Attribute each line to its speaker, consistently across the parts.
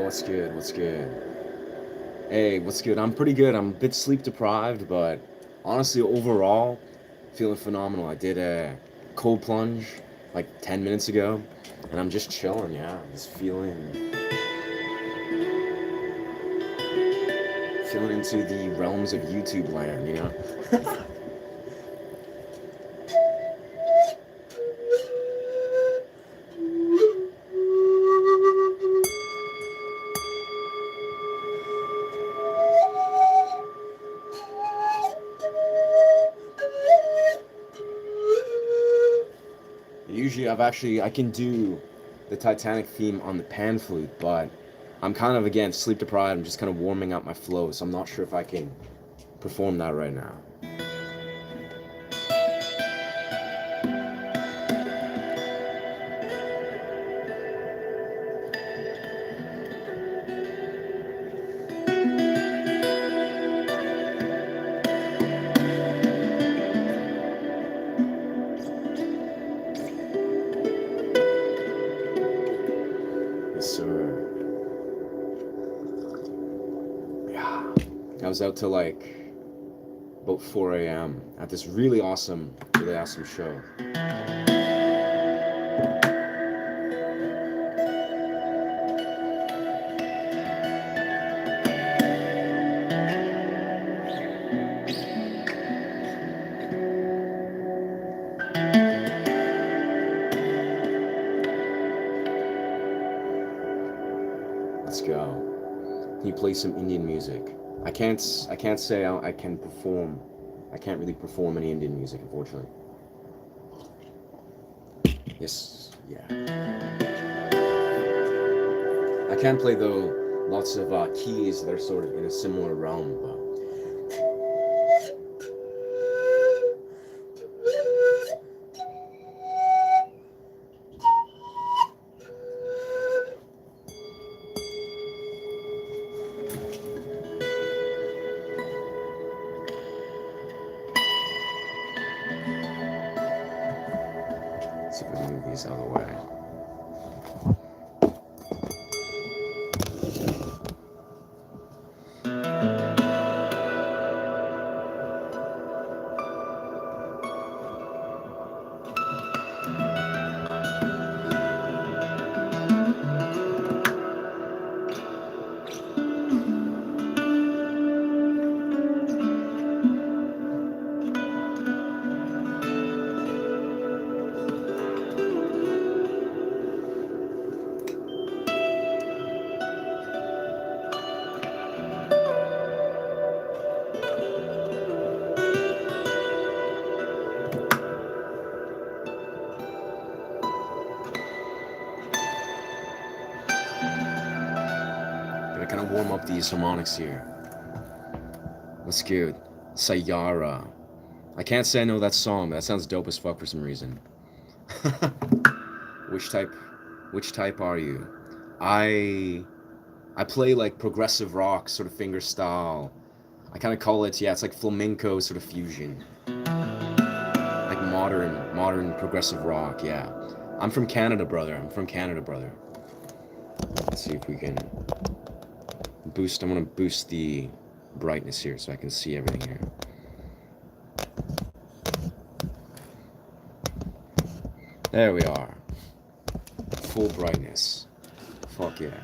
Speaker 1: what's good? What's good? Hey, what's good? I'm pretty good. I'm a bit sleep deprived, but honestly, overall, feeling phenomenal. I did a cold plunge like 10 minutes ago, and I'm just chilling, yeah. Just feeling into the realms of YouTube land, you know? Usually I can do the Titanic theme on the pan flute, but I'm kind of again sleep deprived. I'm just kind of warming up my flow, so I'm not sure if I can perform that right now. Yes, sir. Yeah. I was out till like about 4 a.m. at this really awesome show. Let's go. Can you play some Indian music? I can't say I can perform. I can't really perform any Indian music, unfortunately. Yes, yeah. I can play though lots of keys that are sort of in a similar realm, but let's see if we can move these out of the way. Gonna kind of warm up these harmonics here. Let's go. Sayara. I can't say I know that song, but that sounds dope as fuck for some reason. which type which type are you? I I play like progressive rock, sort of finger style. I kind of call it, yeah, it's like flamenco sort of fusion. Like modern progressive rock, yeah. I'm from Canada, brother. I'm from Canada, brother. Let's see if we can I'm gonna boost the brightness here so I can see everything here. There we are. Full brightness. Fuck yeah.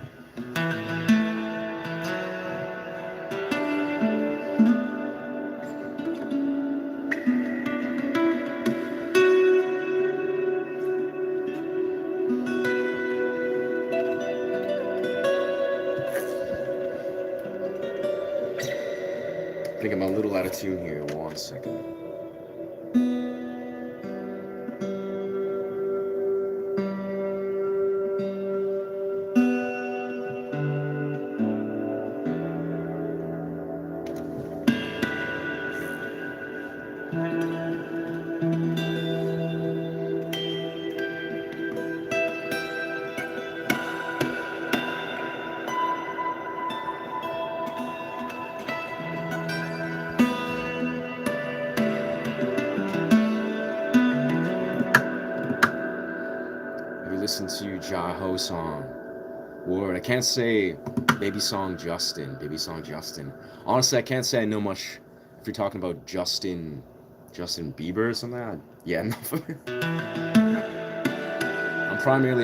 Speaker 1: I think I'm a little out of tune here. 1 second. Have you listened to Ja Ho song? Word. I can't say Baby Song Justin. Baby Song Justin. Honestly, I can't say I know much. If you're talking about Justin Bieber or something. Yeah, no.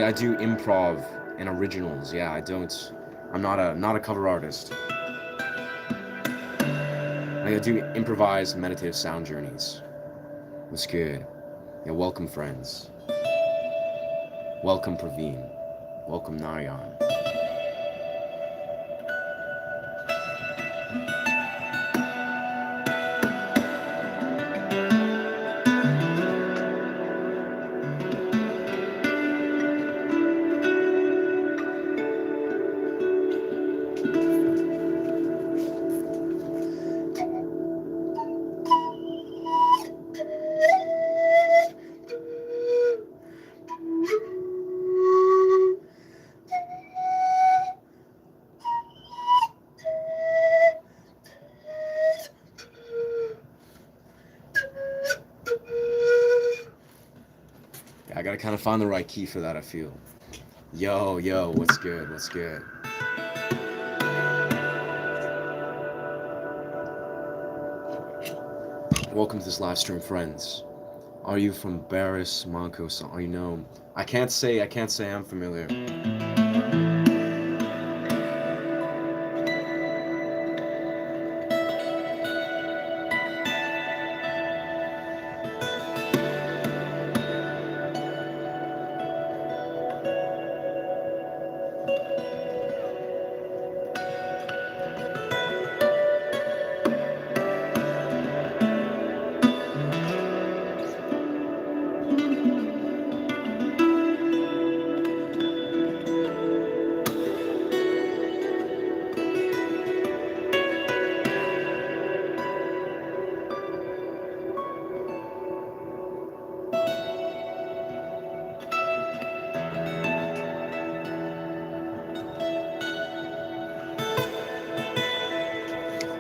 Speaker 1: I do improv and originals. Yeah, I don't. I'm not a cover artist. I do improvised meditative sound journeys. What's good? Yeah, welcome friends. Welcome Praveen. Welcome Narayan. I gotta kind of find the right key for that, I feel. Yo, what's good? What's good? Welcome to this live stream, friends. Are you from Barris, Moncos? Are you know? I can't say I'm familiar.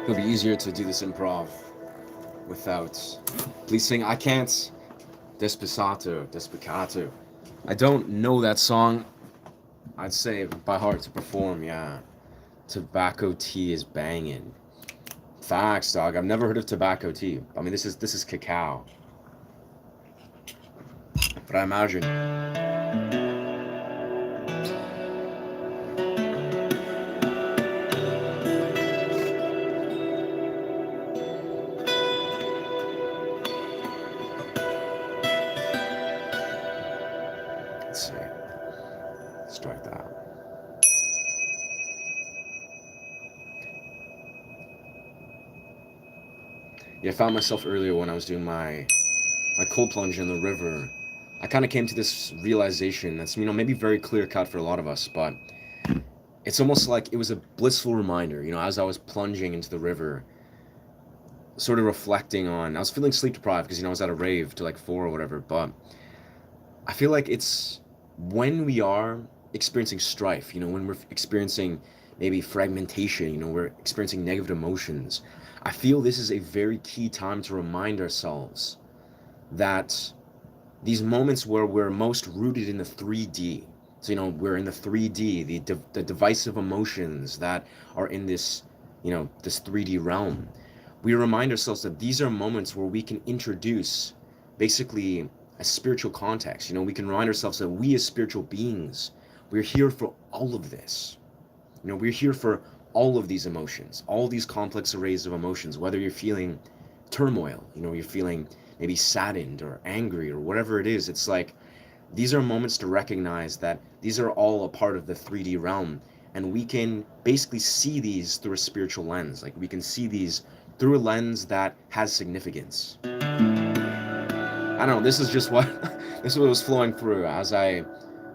Speaker 1: It'll be easier to do this improv without. Please sing. I can't. Despacito. I don't know that song. I'd say by heart to perform. Yeah, Tobacco Tea is banging. Facts, dog. I've never heard of tobacco tea. I mean, this is cacao. But I imagine. Let's see. Strike that. Yeah, I found myself earlier when I was doing my cold plunge in the river. I kind of came to this realization that's, maybe very clear cut for a lot of us, but it's almost like it was a blissful reminder, as I was plunging into the river, sort of reflecting on, I was feeling sleep deprived because, I was at a rave till like 4 or whatever, but I feel like it's when we are experiencing strife, when we're experiencing maybe fragmentation, we're experiencing negative emotions. I feel this is a very key time to remind ourselves that these moments where we're most rooted in the 3D. So, we're in the 3D, the divisive emotions that are in this, this 3D realm. We remind ourselves that these are moments where we can introduce basically a spiritual context. We can remind ourselves that we as spiritual beings, we're here for all of this. We're here for all of these emotions, all these complex arrays of emotions, whether you're feeling turmoil, you're feeling maybe saddened or angry or whatever it is. It's like these are moments to recognize that these are all a part of the 3D realm, and we can basically see these through a spiritual lens. Like we can see these through a lens that has significance. I don't know, this is just what this is what was flowing through as I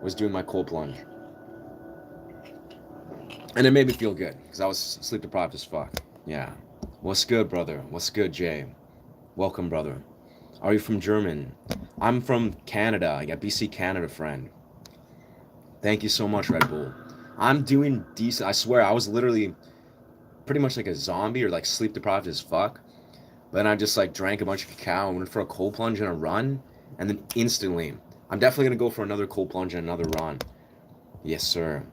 Speaker 1: was doing my cold plunge. And it made me feel good because I was sleep deprived as fuck. Yeah. What's good, brother? What's good, Jay? Welcome, brother. Are you from Germany? I'm from Canada. I got BC Canada friend. Thank you so much, Red Bull. I'm doing decent. I swear, I was literally pretty much like a zombie or like sleep deprived as fuck. But then I just like drank a bunch of cacao and went for a cold plunge and a run. And then instantly, I'm definitely going to go for another cold plunge and another run. Yes, sir.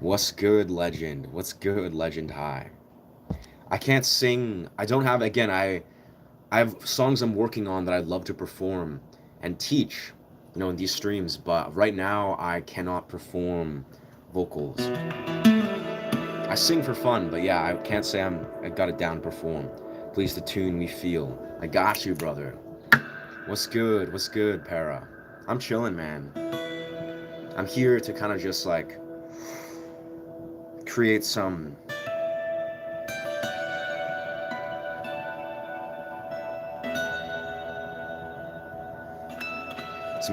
Speaker 1: What's good, legend? What's good, legend? Hi. I can't sing. I don't have. Again, I have songs I'm working on that I'd love to perform and teach, in these streams. But right now, I cannot perform vocals. I sing for fun, but yeah, I can't say I got it down to perform. Please the tune we feel. I got you, brother. What's good? What's good, Para? I'm chilling, man. I'm here to kind of just like create some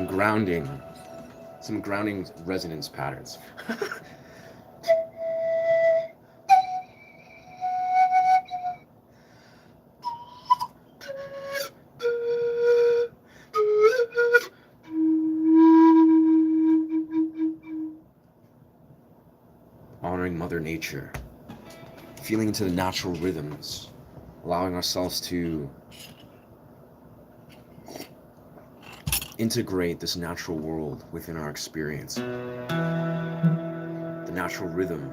Speaker 1: grounding, some grounding resonance patterns. Honoring Mother Nature, feeling into the natural rhythms, allowing ourselves to integrate this natural world within our experience. The natural rhythm,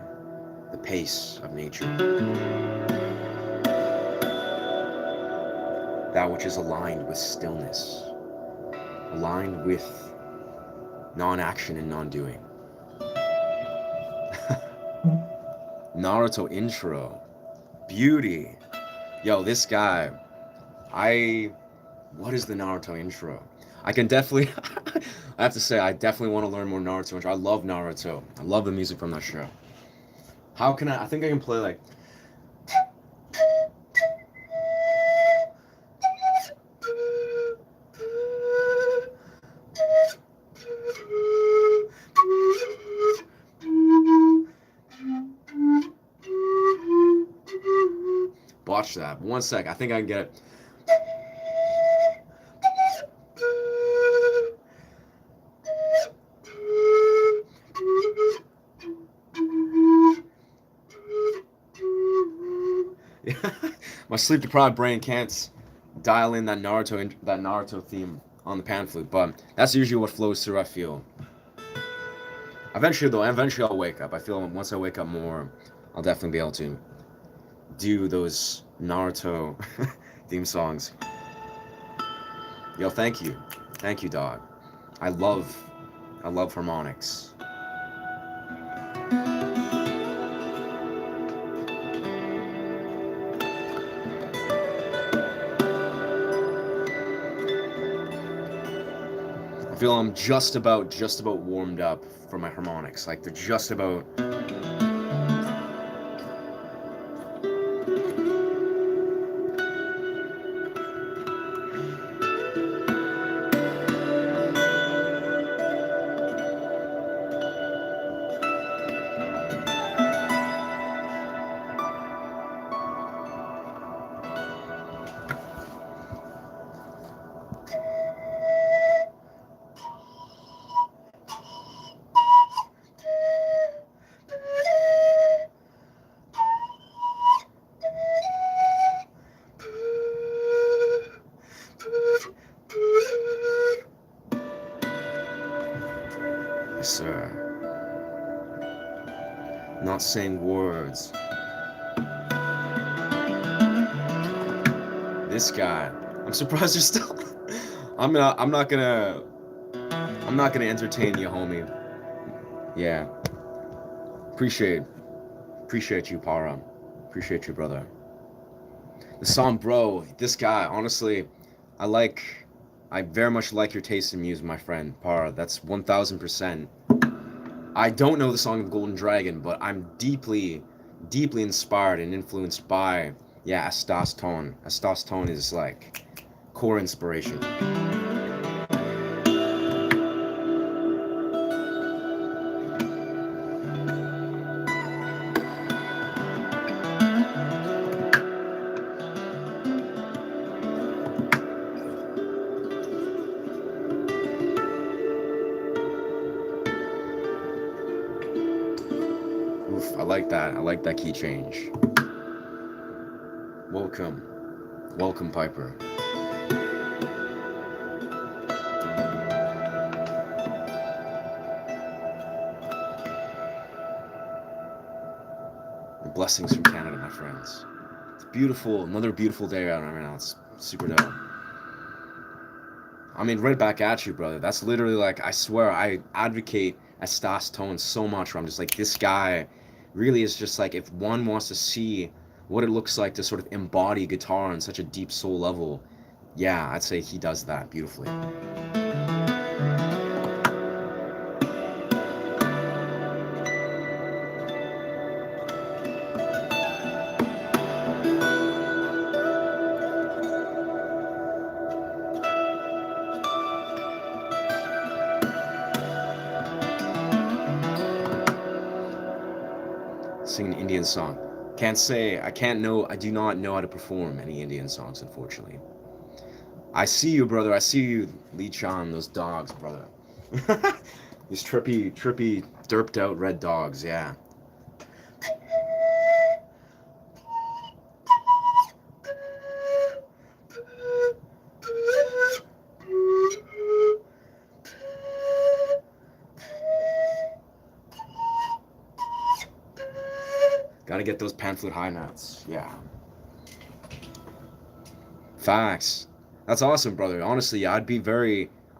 Speaker 1: the pace of nature. That which is aligned with stillness, aligned with non-action and non-doing. Naruto intro. Beauty. Yo, this guy. What is the Naruto intro? I can definitely, I have to say, I definitely want to learn more Naruto intro. I love Naruto. I love the music from that show. How can I think I can play like. Watch that. One sec. I think I can get it. My sleep-deprived brain can't dial in that Naruto theme on the pan flute, but that's usually what flows through. I feel. Eventually I'll wake up. I feel once I wake up more, I'll definitely be able to do those Naruto theme songs. Yo, thank you, dog. I love harmonics. I feel I'm just about warmed up for my harmonics. Like they're just about. Yes, sir. Not saying words. This guy. I'm surprised you're still. I'm not gonna entertain you, homie. Yeah. Appreciate you, Para. Appreciate you, brother. The song, bro. This guy, honestly, I like. I very much like your taste in music, my friend Para. That's 1,000%. I don't know the song of Golden Dragon, but I'm deeply, deeply inspired and influenced by, yeah, Astas Tone. Astas Tone is like core inspiration. Oof, I like that. I like that key change. Welcome. Welcome, Piper. Blessings from Canada, my friends. It's beautiful. Another beautiful day out right now. It's super dope. I mean, right back at you, brother. That's literally like, I swear, I advocate Estas tone so much where I'm just like, this guy really is just like, if one wants to see what it looks like to sort of embody guitar on such a deep soul level, yeah, I'd say he does that beautifully. Sing an Indian song. Can't say, I can't know, I do not know how to perform any Indian songs, unfortunately. I see you, brother. I see you, Lee Chan, those dogs, brother. These trippy, derped out red dogs, yeah. Gotta get those pan flute high notes, yeah. Facts. That's awesome, brother. Honestly, I'd be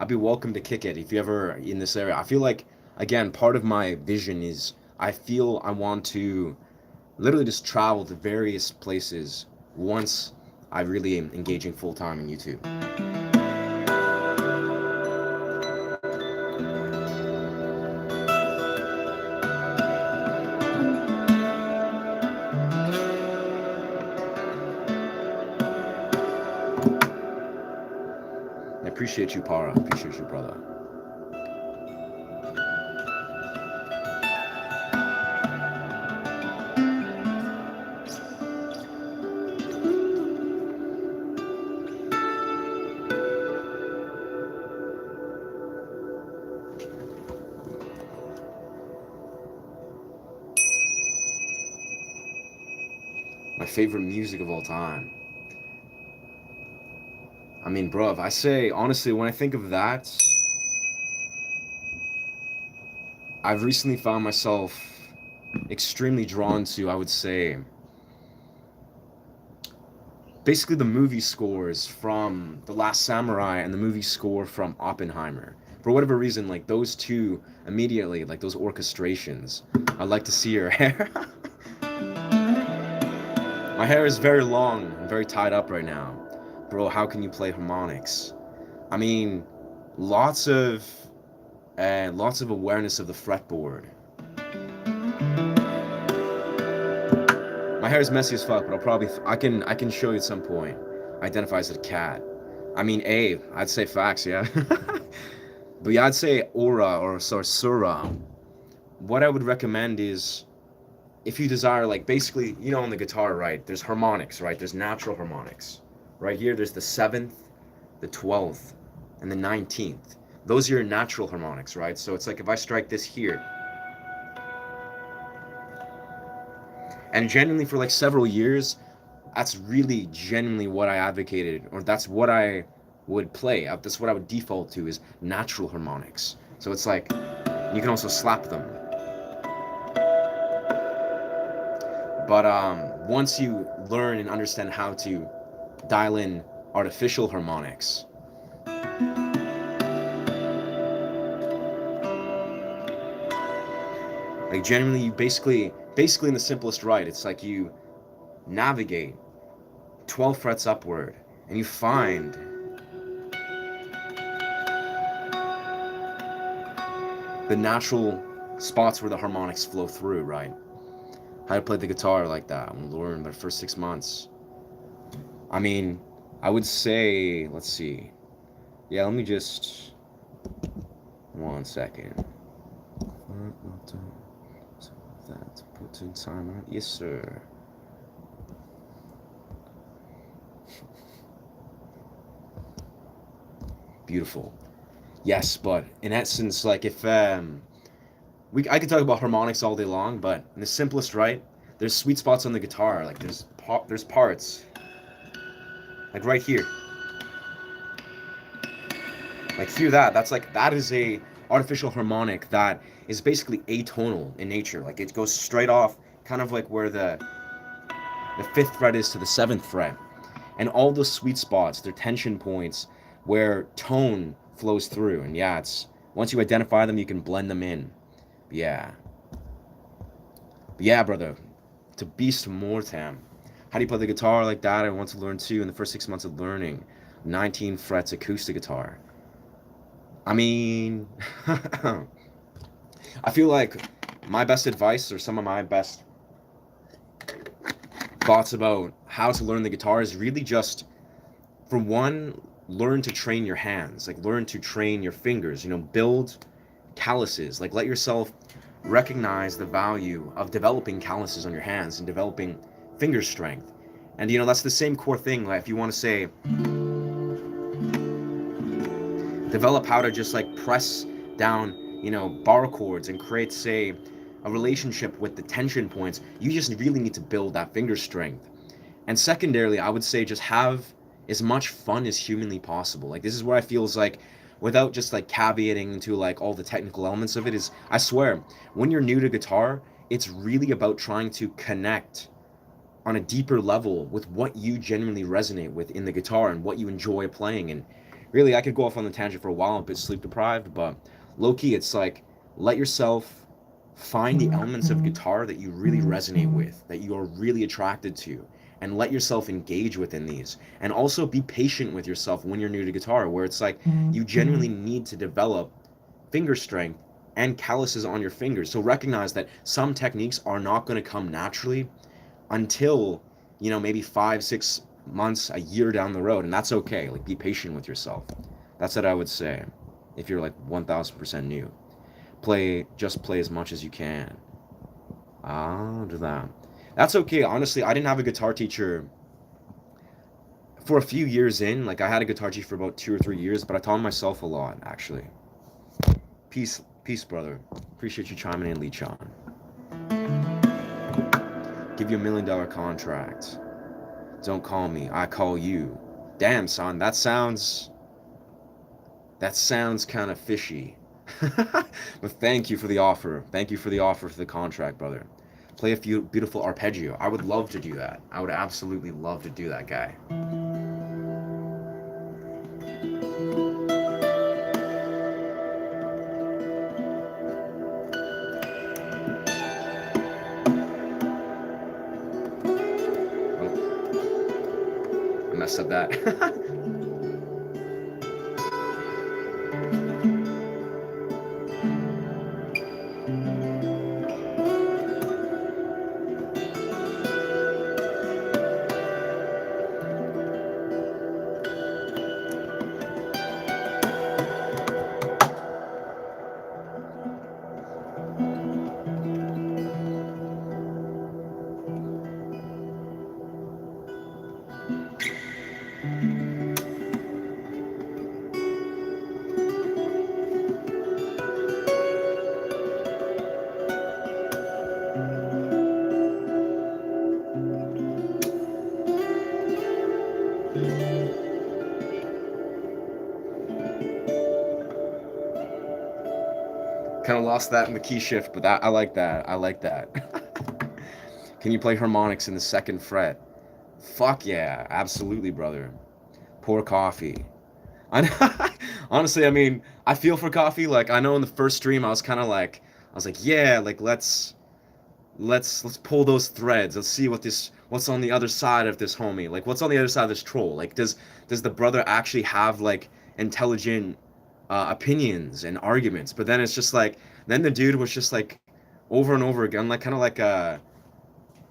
Speaker 1: welcome to kick it if you ever in this area. I feel like, again, part of my vision is I feel I want to literally just travel to various places once I really am engaging full time in YouTube. I appreciate you, Para. I appreciate you, brother. My favorite music of all time. I mean, bruv, I say, honestly, when I think of that, I've recently found myself extremely drawn to, I would say, basically the movie scores from The Last Samurai and the movie score from Oppenheimer. For whatever reason, like those two immediately, like those orchestrations. I'd like to see your hair. My hair is very long and very tied up right now. Bro, how can you play harmonics? I mean, lots of awareness of the fretboard. My hair is messy as fuck, but I can show you at some point. Identifies as a cat. I mean, I'd say facts, yeah. But yeah, I'd say aura or sura. What I would recommend is, if you desire, like basically, you know, on the guitar, right? There's harmonics, right? There's natural harmonics. Right here, there's the 7th, the 12th, and the 19th. Those are your natural harmonics, right? So it's like if I strike this here, and genuinely for like several years, that's really genuinely what I advocated, or that's what I would play. That's what I would default to, is natural harmonics. So it's like, you can also slap them. But once you learn and understand how to dial in artificial harmonics, like genuinely, you basically in the simplest right, it's like you navigate 12 frets upward and you find the natural spots where the harmonics flow through, right? How to play the guitar like that. I'm gonna learn the first 6 months. I mean, I would say, let's see. Yeah, let me just 1 second. That put in time. Yes, sir. Beautiful. Yes, but in essence, like if I could talk about harmonics all day long, but in the simplest right, there's sweet spots on the guitar. Like there's parts, like right here. Like hear that? That is a artificial harmonic that is basically atonal in nature. Like it goes straight off, kind of like where the fifth fret is to the seventh fret. And all those sweet spots, they're tension points where tone flows through. And yeah, it's once you identify them, you can blend them in. Yeah. But yeah, brother, to beast Mortam. How do you play the guitar like that? I want to learn too in the first 6 months of learning. 19 frets acoustic guitar. I mean, I feel like my best advice or some of my best thoughts about how to learn the guitar is really just, for one, learn to train your hands, like learn to train your fingers, build calluses, like let yourself recognize the value of developing calluses on your hands and developing finger strength. And that's the same core thing. Like if you want to say develop how to just like press down bar chords and create, say, a relationship with the tension points, you just really need to build that finger strength. And secondarily, I would say just have as much fun as humanly possible. Like this is where I feel is like, without just like caveating into like all the technical elements of it, is I swear when you're new to guitar, it's really about trying to connect on a deeper level with what you genuinely resonate with in the guitar and what you enjoy playing. And really, I could go off on the tangent for a while. I'm a bit sleep deprived, but low key, it's like let yourself find the elements of guitar that you really resonate with, that you are really attracted to, and let yourself engage within these. And also be patient with yourself when you're new to guitar, where it's like you genuinely need to develop finger strength and calluses on your fingers. So recognize that some techniques are not going to come naturally until maybe 5-6 months, a year down the road, and that's okay. Like be patient with yourself. That's what I would say if you're like 1000% new. Just play as much as you can. Do that. That's okay. Honestly, I didn't have a guitar teacher for a few years in. Like I had a guitar teacher for about 2 or 3 years, but I taught myself a lot, actually. Peace, brother. Appreciate you chiming in, Lee Chan. Give you $1 million contract. Don't call me, I call you. Damn, son, that sounds kind of fishy. But thank you for the offer. Thank you for the offer for the contract, brother. Play a few beautiful arpeggio. I would love to do that. I would absolutely love to do that, guy. Oh, I messed up that. Kind of lost that in the key shift, but I like that. I like that. Can you play harmonics in the second fret? Fuck yeah, absolutely, brother. Pour coffee. Honestly, I mean, I feel for coffee. Like I know in the first stream, I was like, yeah, like let's pull those threads. Let's see what's on the other side of this homie. Like what's on the other side of this troll? Like does the brother actually have like intelligent opinions and arguments? But then it's just like then the dude was just like over and over again, like kind of like a,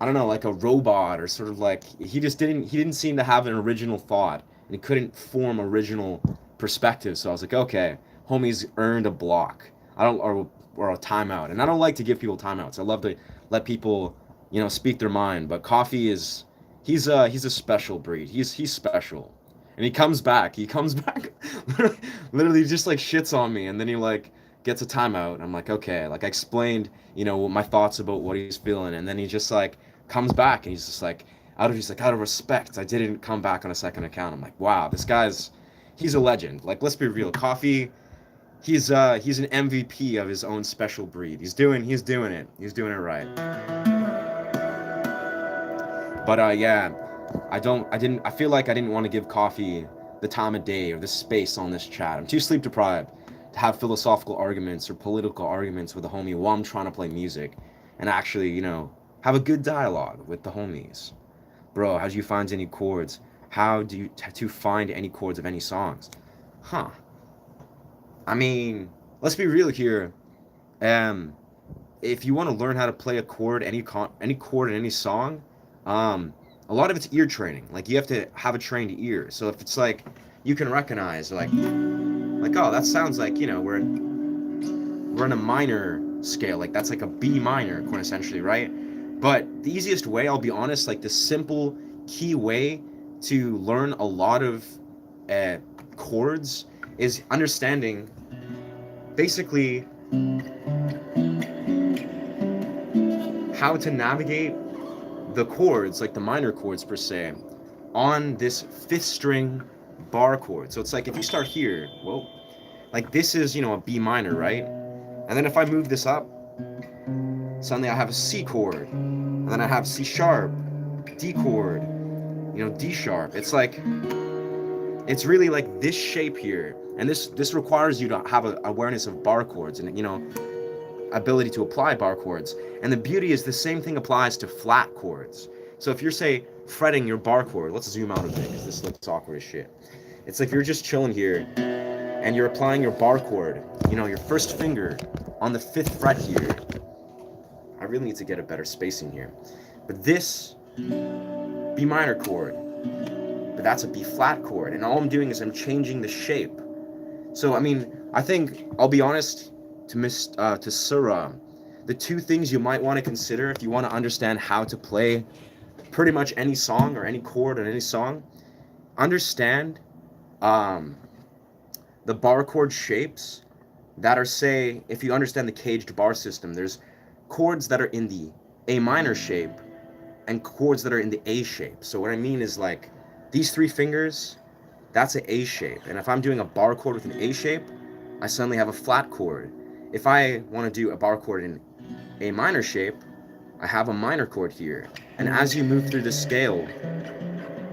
Speaker 1: I don't know, like a robot, or sort of like he didn't seem to have an original thought, and he couldn't form original perspective. So I was like, okay, homie's earned a block. I don't or a timeout. And I don't like to give people timeouts. I love to let people, speak their mind. But Coffee is he's a special breed. He's special. And he comes back. Literally just like shits on me, and then he like gets a timeout. And I'm like, okay, like I explained, my thoughts about what he's feeling, and then he just like comes back, and he's just like out of respect, I didn't come back on a second account. I'm like, wow, he's a legend. Like, let's be real, Coffee, he's an MVP of his own special breed. He's doing it. He's doing it right. But yeah, I feel like I didn't want to give coffee the time of day or the space on this chat. I'm too sleep deprived to have philosophical arguments or political arguments with a homie while I'm trying to play music and actually, have a good dialogue with the homies. Bro, how do you find any chords? How do you to find any chords of any songs? Huh. I mean, let's be real here. Um, if you want to learn how to play a chord, any chord in any song, um, a lot of it's ear training. Like you have to have a trained ear. So if it's like you can recognize like oh that sounds like we're in a minor scale, like that's like a B minor quintessentially, right? But the easiest way, I'll be honest, like the simple key way to learn a lot of uh, chords is understanding basically how to navigate the chords, like the minor chords per se, on this fifth string bar chord. So it's like if you start here, whoa, like this is, a B minor, right? And then if I move this up, suddenly I have a C chord, and then I have C sharp, D chord, D sharp. It's really like this shape here, and this requires you to have an awareness of bar chords and ability to apply bar chords. And the beauty is the same thing applies to flat chords. So if you're, say, fretting your bar chord, let's zoom out a bit because this looks awkward as shit. It's like you're just chilling here and you're applying your bar chord, your first finger on the 5th fret here. I really need to get a better spacing here. But this B minor chord, but that's a B flat chord, and all I'm doing is I'm changing the shape. So I mean, I think, I'll be honest, to Surah, the two things you might want to consider if you want to understand how to play pretty much any song or any chord on any song, understand the bar chord shapes that are, say, if you understand the caged bar system, there's chords that are in the A minor shape and chords that are in the A shape. So what I mean is, like, these 3 fingers, that's an A shape. And if I'm doing a bar chord with an A shape, I suddenly have a flat chord. If I want to do a bar chord in A minor shape, I have a minor chord here. And as you move through the scale,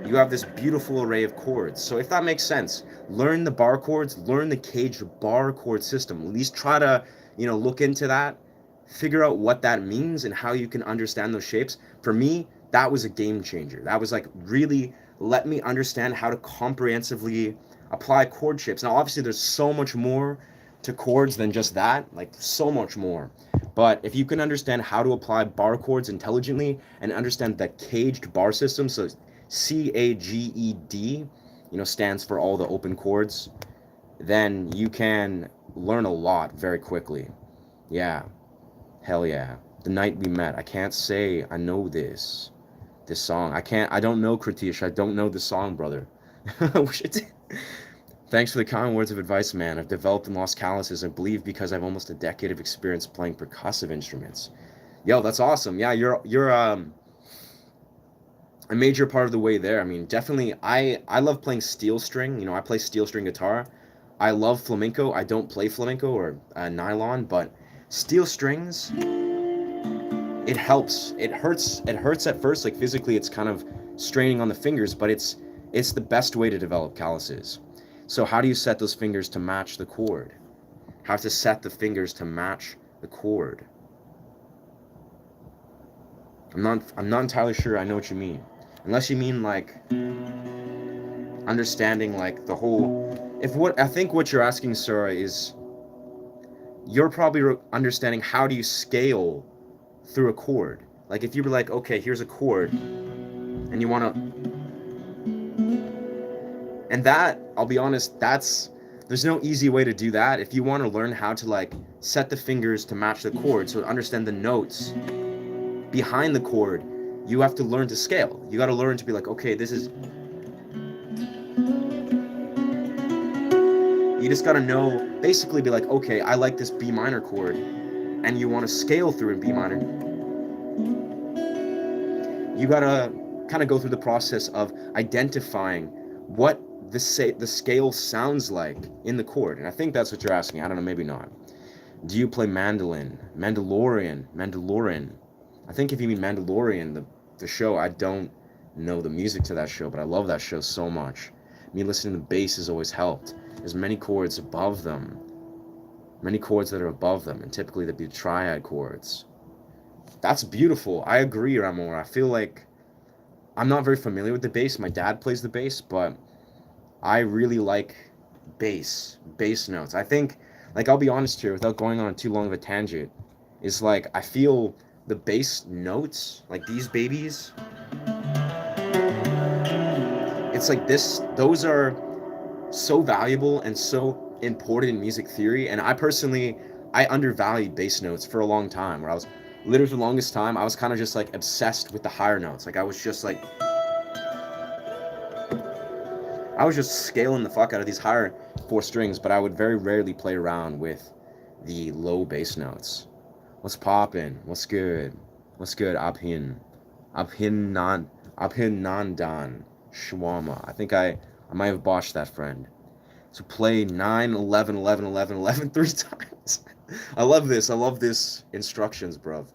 Speaker 1: you have this beautiful array of chords. So if that makes sense, learn the bar chords, learn the caged bar chord system. At least try to, look into that, figure out what that means and how you can understand those shapes. For me, that was a game changer. That was like really let me understand how to comprehensively apply chord shapes. Now, obviously, there's so much more to chords than just that, like so much more. But if you can understand how to apply bar chords intelligently and understand the caged bar system, so CAGED, stands for all the open chords, then you can learn a lot very quickly. Yeah, hell yeah. The Night We Met. I can't say I know this song. I don't know Kritish. I don't know the song, brother. I wish I did. Thanks for the kind words of advice, man. I've developed and lost calluses, I believe, because I've almost a decade of experience playing percussive instruments. Yo, that's awesome. Yeah, you're a major part of the way there. I mean, definitely, I love playing steel string. I play steel string guitar. I love flamenco. I don't play flamenco or nylon, but steel strings, it helps. It hurts at first, like physically it's kind of straining on the fingers, but it's the best way to develop calluses. So how do you set those fingers to match the chord? How to set the fingers to match the chord? I'm not entirely sure I know what you mean. Unless you mean like understanding like the whole, I think what you're asking, Sarah, is you're probably understanding how do you scale through a chord. Like if you were like, okay, here's a chord and you want to, and that, I'll be honest, there's no easy way to do that. If you want to learn how to like set the fingers to match the chord, so understand the notes behind the chord, you have to learn to scale. You got to learn to be like, okay, this is, you just got to know, basically be like, okay, I like this B minor chord, and you want to scale through in B minor. You got to kind of go through the process of identifying what the scale sounds like in the chord. And I think that's what you're asking. I don't know, maybe not. Do you play mandolin? Mandalorian. I think if you mean Mandalorian, the show, I don't know the music to that show, but I love that show so much. Me listening to bass has always helped. There's many chords above them, many chords that are above them, and typically they'd be triad chords. That's beautiful. I agree, Ramon. I feel like I'm not very familiar with the bass. My dad plays the bass, but I really like bass notes. I think, like, I'll be honest here, without going on too long of a tangent, is like I feel the bass notes, like these babies, it's like this. Those are so valuable and so important in music theory. And I personally, I undervalued bass notes for a long time. Where I was literally for the longest time, I was kind of just like obsessed with the higher notes. Like I was just like I was just scaling the fuck out of these higher four strings, but I would very rarely play around with the low bass notes. What's poppin'? What's good? What's good? Abhin Nandan Shwama. I think I might have botched that, friend. So play 9, 11, 11, 11, 11 three times. I love this. I love this instructions, bruv.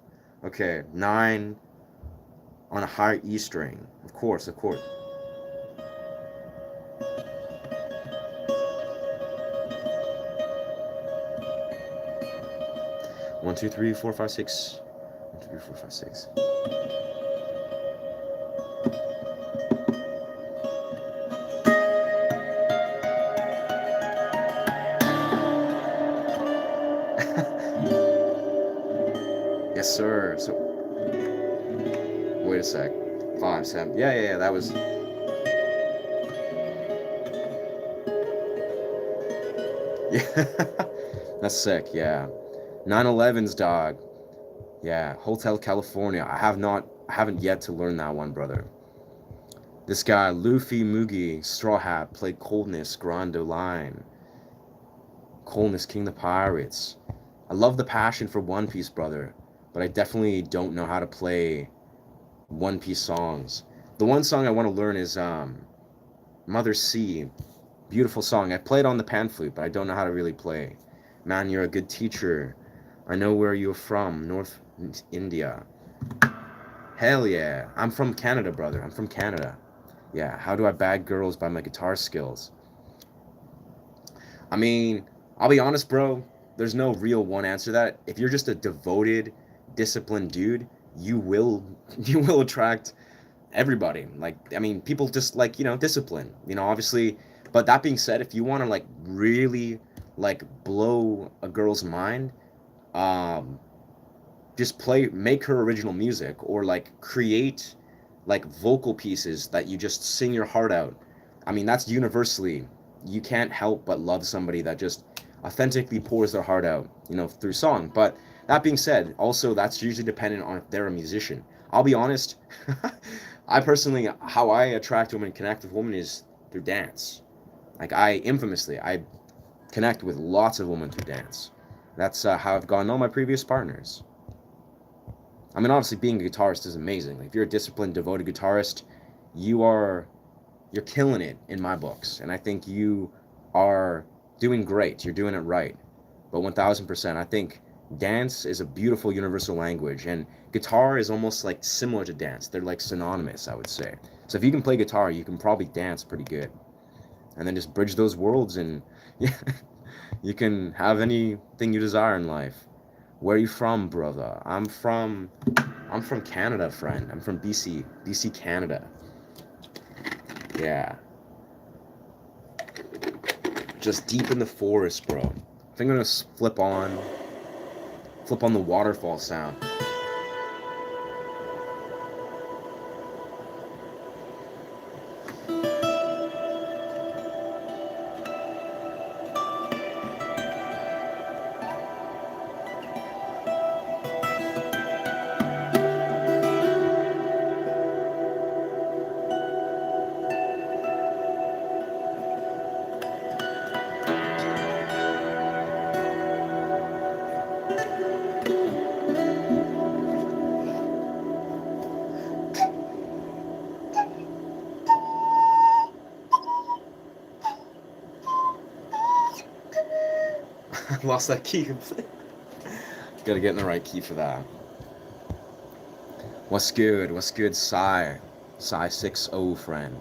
Speaker 1: Okay, 9 on a higher E string. Of course, of course. 1, 2, 3, 4, 5, 6. 1, 2, 3, 4, 5, 6. Yes, sir. So, wait a sec. 5, 7. Yeah. That was. Yeah. That's sick. Yeah. 911's dog. Yeah. Hotel California. I haven't yet to learn that one, brother. This guy, Luffy Mugi, Straw Hat, played Coldness, Grando Line. Coldness, King of the Pirates. I love the passion for One Piece, brother, but I definitely don't know how to play One Piece songs. The one song I want to learn is Mother Sea. Beautiful song. I played on the pan flute, but I don't know how to really play. Man, you're a good teacher. I know where you're from, North India. Hell yeah. I'm from Canada, brother. I'm from Canada. Yeah, how do I bag girls by my guitar skills? I mean, I'll be honest, bro. There's no real one answer to that. If you're just a devoted, disciplined dude, you will you will attract everybody. Like, I mean, people just like, discipline. Obviously. But that being said, if you want to like really like blow a girl's mind, um, just make her original music, or like create like vocal pieces that you just sing your heart out. I mean, that's universally, you can't help but love somebody that just authentically pours their heart out, through song. But that being said, also that's usually dependent on if they're a musician. I'll be honest, I personally, how I attract women and connect with women is through dance. Like I connect with lots of women through dance. That's how I've gotten all my previous partners. I mean, obviously, being a guitarist is amazing. Like, if you're a disciplined, devoted guitarist, you're killing it in my books, and I think you are doing great. You're doing it right. But 1,000%, I think dance is a beautiful universal language, and guitar is almost like similar to dance. They're like synonymous, I would say. So if you can play guitar, you can probably dance pretty good, and then just bridge those worlds, and yeah, you can have anything you desire in life. Where are you from, brother? I'm from Canada, friend. I'm from BC, Canada. Yeah. Just deep in the forest, bro. I think I'm gonna flip on the waterfall sound. I lost that key completely. Gotta get in the right key for that. What's good? What's good, Sai? Psi 6-0 friend.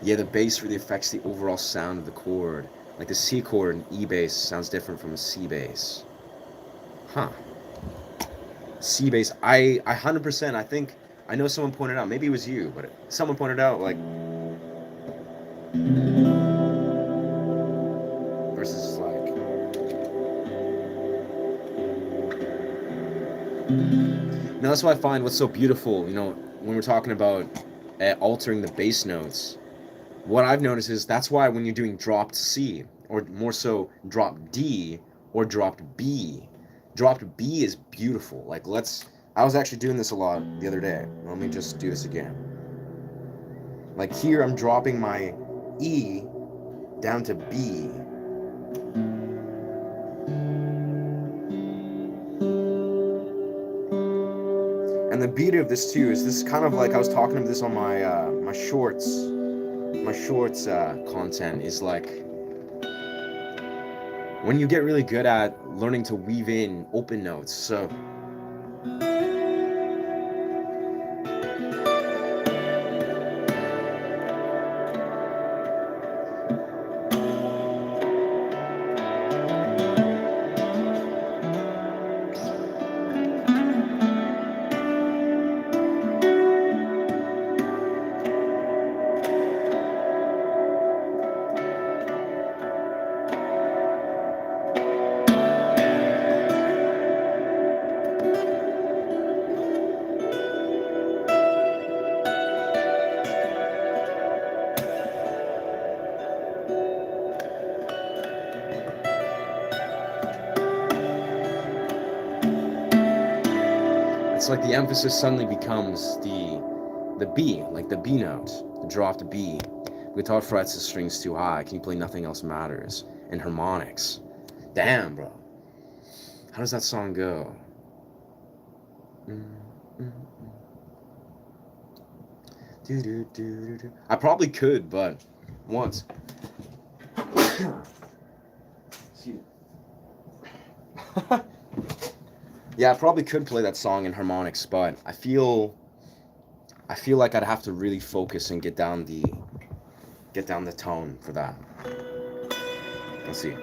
Speaker 1: Yeah, the bass really affects the overall sound of the chord. Like the C chord in E bass sounds different from a C bass. Huh. C bass. I 100%. I think I know someone pointed out. Maybe it was you, but someone pointed out like versus like. Now that's why I find what's so beautiful. When we're talking about altering the bass notes, what I've noticed is that's why when you're doing dropped C, or more so dropped D or dropped B, dropped B is beautiful. Like I was actually doing this a lot the other day. Let me just do this again. Like here I'm dropping my E down to B. And the beauty of this too is this is kind of like I was talking about this on my shorts. My shorts content is like when you get really good at learning to weave in open notes. So it's like the emphasis suddenly becomes the B, like the B note, the dropped B. Guitar frets the strings too high. Can you play Nothing Else Matters? And harmonics. Damn, bro. How does that song go? I probably could, but once. Yeah, I probably could play that song in harmonics, but I feel like I'd have to really focus and get down the tone for that. Let's see.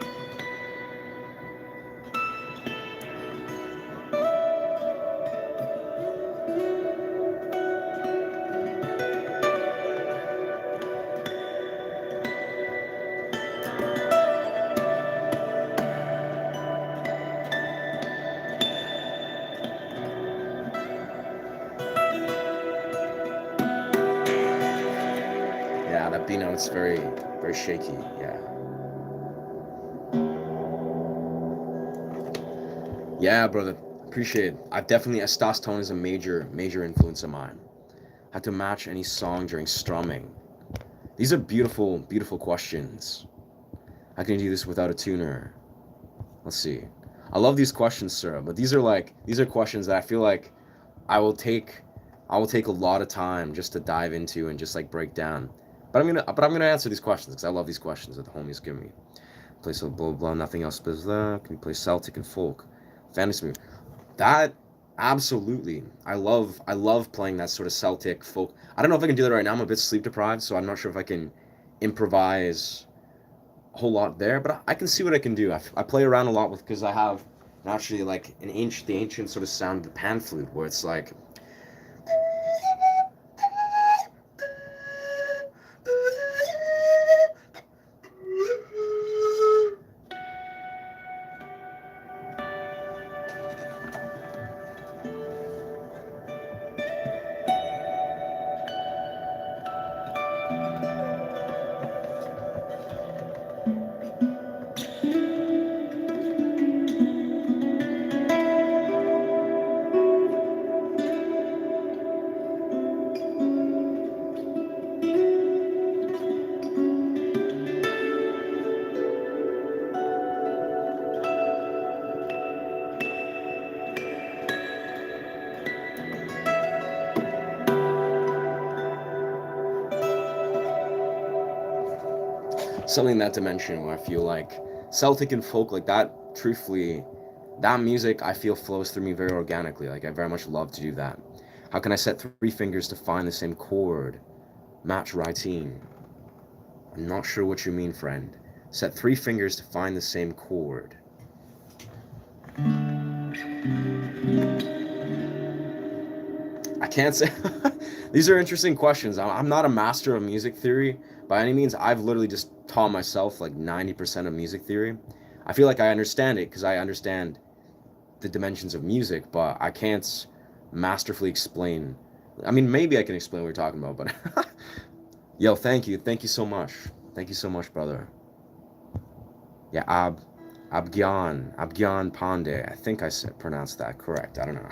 Speaker 1: Yeah, that B note's very, very shaky. Yeah. Yeah, brother. Appreciate it. I've definitely Estas tone is a major, major influence of mine. How to match any song during strumming. These are beautiful, beautiful questions. How can you do this without a tuner? Let's see. I love these questions, sir, but these are questions that I feel like I will take a lot of time just to dive into and just like break down. But I'm gonna answer these questions because I love these questions that the homies give me. Play so blah blah, nothing else but that. Can you play Celtic and folk? Fantasy music. That absolutely. I love playing that sort of Celtic folk. I don't know if I can do that right now. I'm a bit sleep deprived, so I'm not sure if I can improvise a whole lot there. But I can see what I can do. I play around a lot with because I have naturally like the ancient sort of sound of the pan flute, where it's like something in that dimension where I feel like Celtic and folk like that. Truthfully, that music I feel flows through me very organically. Like I very much love to do that. How can I set three fingers to find the same chord? Match writing. I'm not sure what you mean, friend. Set three fingers to find the same chord. I can't say. These are interesting questions. I'm not a master of music theory by any means. I've literally just taught myself like 90% of music theory. I feel like I understand it because I understand the dimensions of music, but I can't masterfully explain. I mean, maybe I can explain what you're talking about, but yo, thank you. Thank you so much. Thank you so much, brother. Yeah, Abgyan Pandey. I think I said pronounced that correct. I don't know.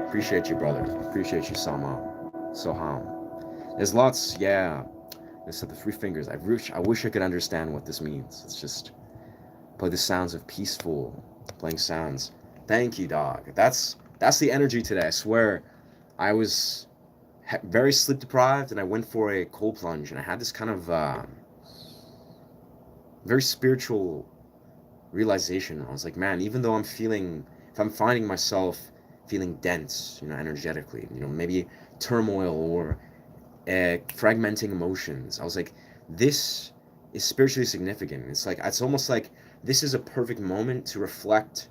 Speaker 1: Appreciate you, brother. Appreciate you, Soham. There's lots, yeah. I said the three fingers. I wish I could understand what this means. It's just play the sounds of peaceful, playing sounds. Thank you, dog. That's the energy today. I swear, I was very sleep deprived, and I went for a cold plunge, and I had this kind of very spiritual realization. I was like, man, even though if I'm finding myself feeling dense, energetically, maybe turmoil or fragmenting emotions, I was like, this is spiritually significant. It's almost like this is a perfect moment to reflect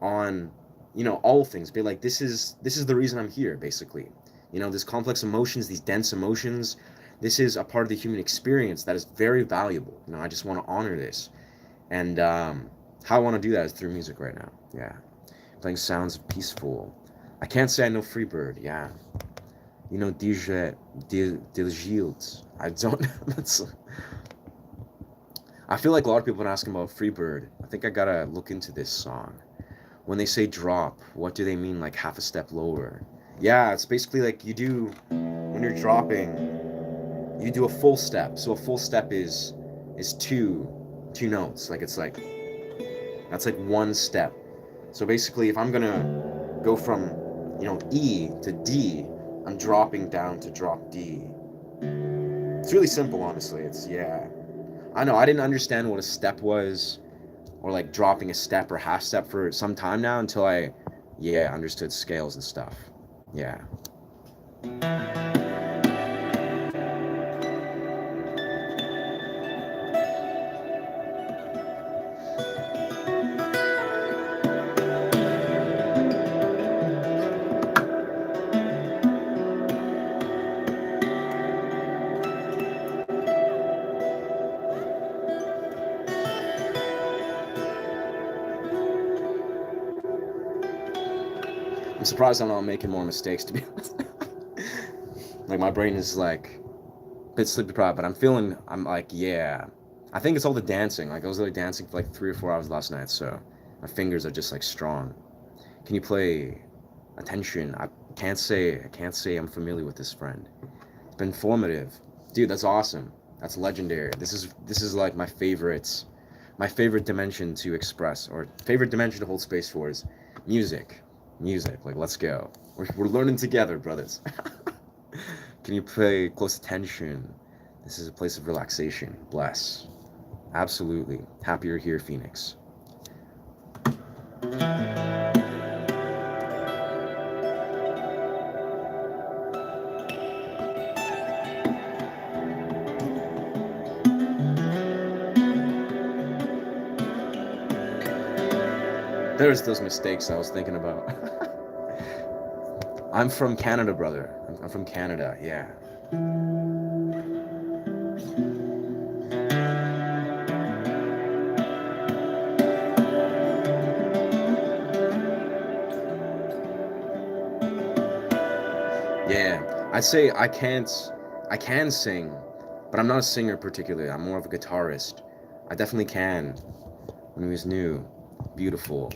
Speaker 1: on, all things. Be like, this is the reason I'm here, basically. This complex emotions, these dense emotions. This is a part of the human experience that is very valuable. I just want to honor this, and how I want to do that is through music right now. Yeah, playing sounds of peaceful. I can't say I know Freebird. Yeah, DJ Dilgild. I don't know. I feel like a lot of people have been asking about Freebird. I think I gotta look into this song. When they say drop, what do they mean, like half a step lower? Yeah, it's basically like when you're dropping, you do a full step. So a full step is two notes. That's like one step. So basically, if I'm gonna go from E to D, I'm dropping down to drop D. It's really simple, honestly. Yeah. I know I didn't understand what a step was, or like dropping a step or half step for some time now until I understood scales and stuff. Yeah. I'm surprised I'm not making more mistakes, to be honest. Like, my brain is like a bit sleep deprived, but I'm like, yeah. I think it's all the dancing. Like, I was really dancing for like 3 or 4 hours last night, so my fingers are just like strong. Can you play Attention? I can't say I'm familiar with this, friend. It's been informative. Dude, that's awesome. That's legendary. This is like my favorite dimension to express, or favorite dimension to hold space for, is music. Music. Like, let's go. We're learning together, brothers. Can you pay close attention? This is a place of relaxation. Bless. Absolutely. Happy you're here, Phoenix. There's those mistakes I was thinking about. I'm from Canada, brother. I'm from Canada, yeah. Yeah, I'd say I can sing, but I'm not a singer particularly. I'm more of a guitarist. I definitely can. When he was new, beautiful.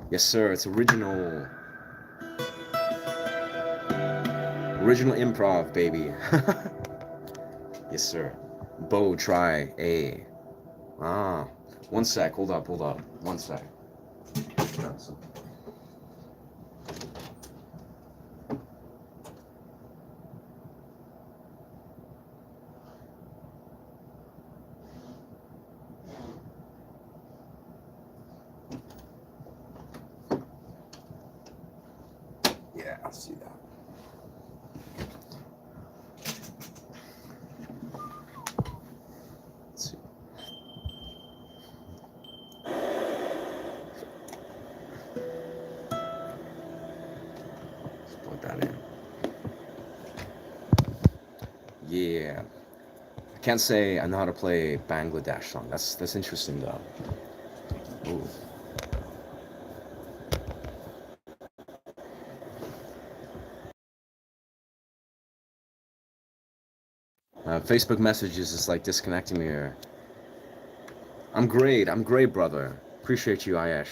Speaker 1: Yes, sir. It's original improv, baby. Yes, sir. Bo, try a. Ah, one sec. Hold up. One sec. Yeah, let's do that. Let's see. Let's plug that in. Yeah. I can't say I know how to play Bangladesh song. That's interesting though. Ooh. Facebook messages is like disconnecting me here. I'm great. I'm great, brother. Appreciate you, Ayesh.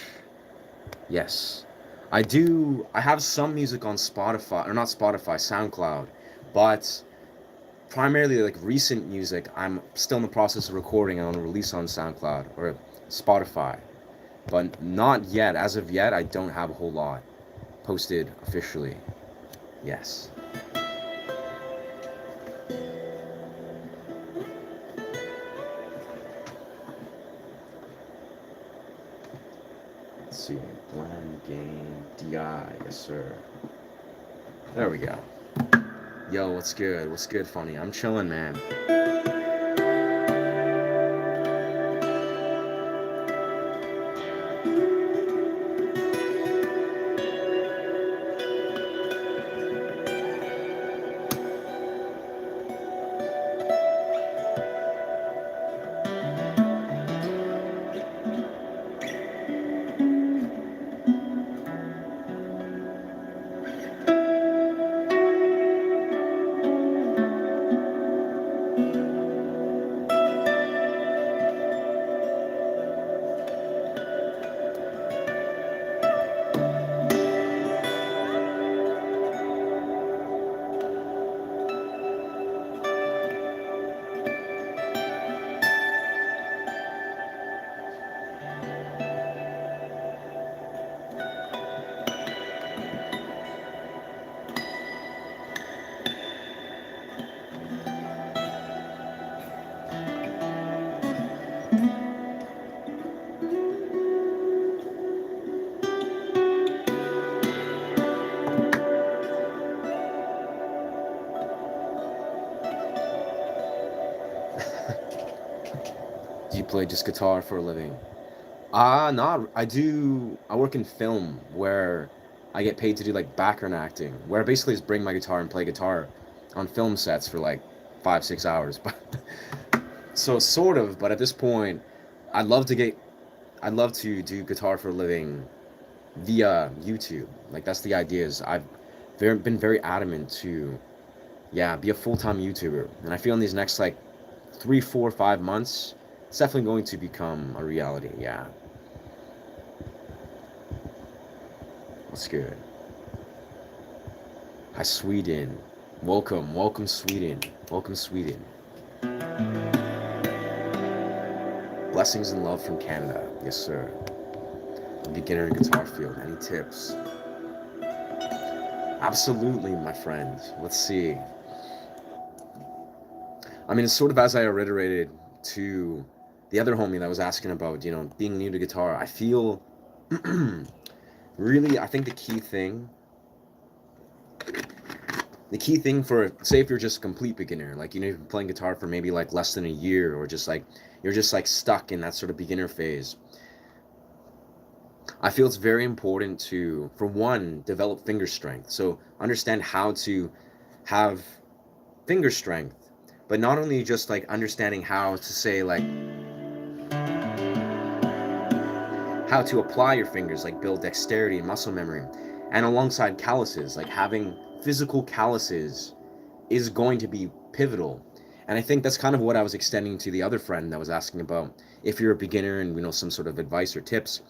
Speaker 1: Yes. I do. I have some music on Spotify, or not Spotify, SoundCloud, but primarily like recent music, I'm still in the process of recording and on release on SoundCloud or Spotify. But not yet. As of yet, I don't have a whole lot posted officially. Yes. Let's see. Blend game DI. Yes, sir. There we go. Yo, what's good? What's good, funny? I'm chilling, man. Do you play just guitar for a living? No, I do. I work in film where I get paid to do like background acting, where I basically just bring my guitar and play guitar on film sets for like 5, 6 hours. But so sort of. But at this point, I'd love to get. I'd love to do guitar for a living via YouTube. Like that's the idea. Is I've been very adamant to, yeah, be a full-time YouTuber, and I feel in these next like 3, 4, 5 months, it's definitely going to become a reality. Yeah. What's good? Hi, Sweden. Welcome, welcome, Sweden. Welcome, Sweden. Blessings and love from Canada. Yes, sir. A beginner in guitar field. Any tips? Absolutely, my friend. Let's see. I mean, it's sort of as I reiterated to the other homie that was asking about, being new to guitar. I feel really, I think the key thing for, say, if you're just a complete beginner, like you've been playing guitar for maybe like less than a year, or just like you're just like stuck in that sort of beginner phase, I feel it's very important to, for one, develop finger strength. So understand how to have finger strength, but not only just like understanding how to say like how to apply your fingers, like build dexterity and muscle memory, and alongside calluses, like having physical calluses is going to be pivotal. And I think that's kind of what I was extending to the other friend that was asking about if you're a beginner and some sort of advice or tips.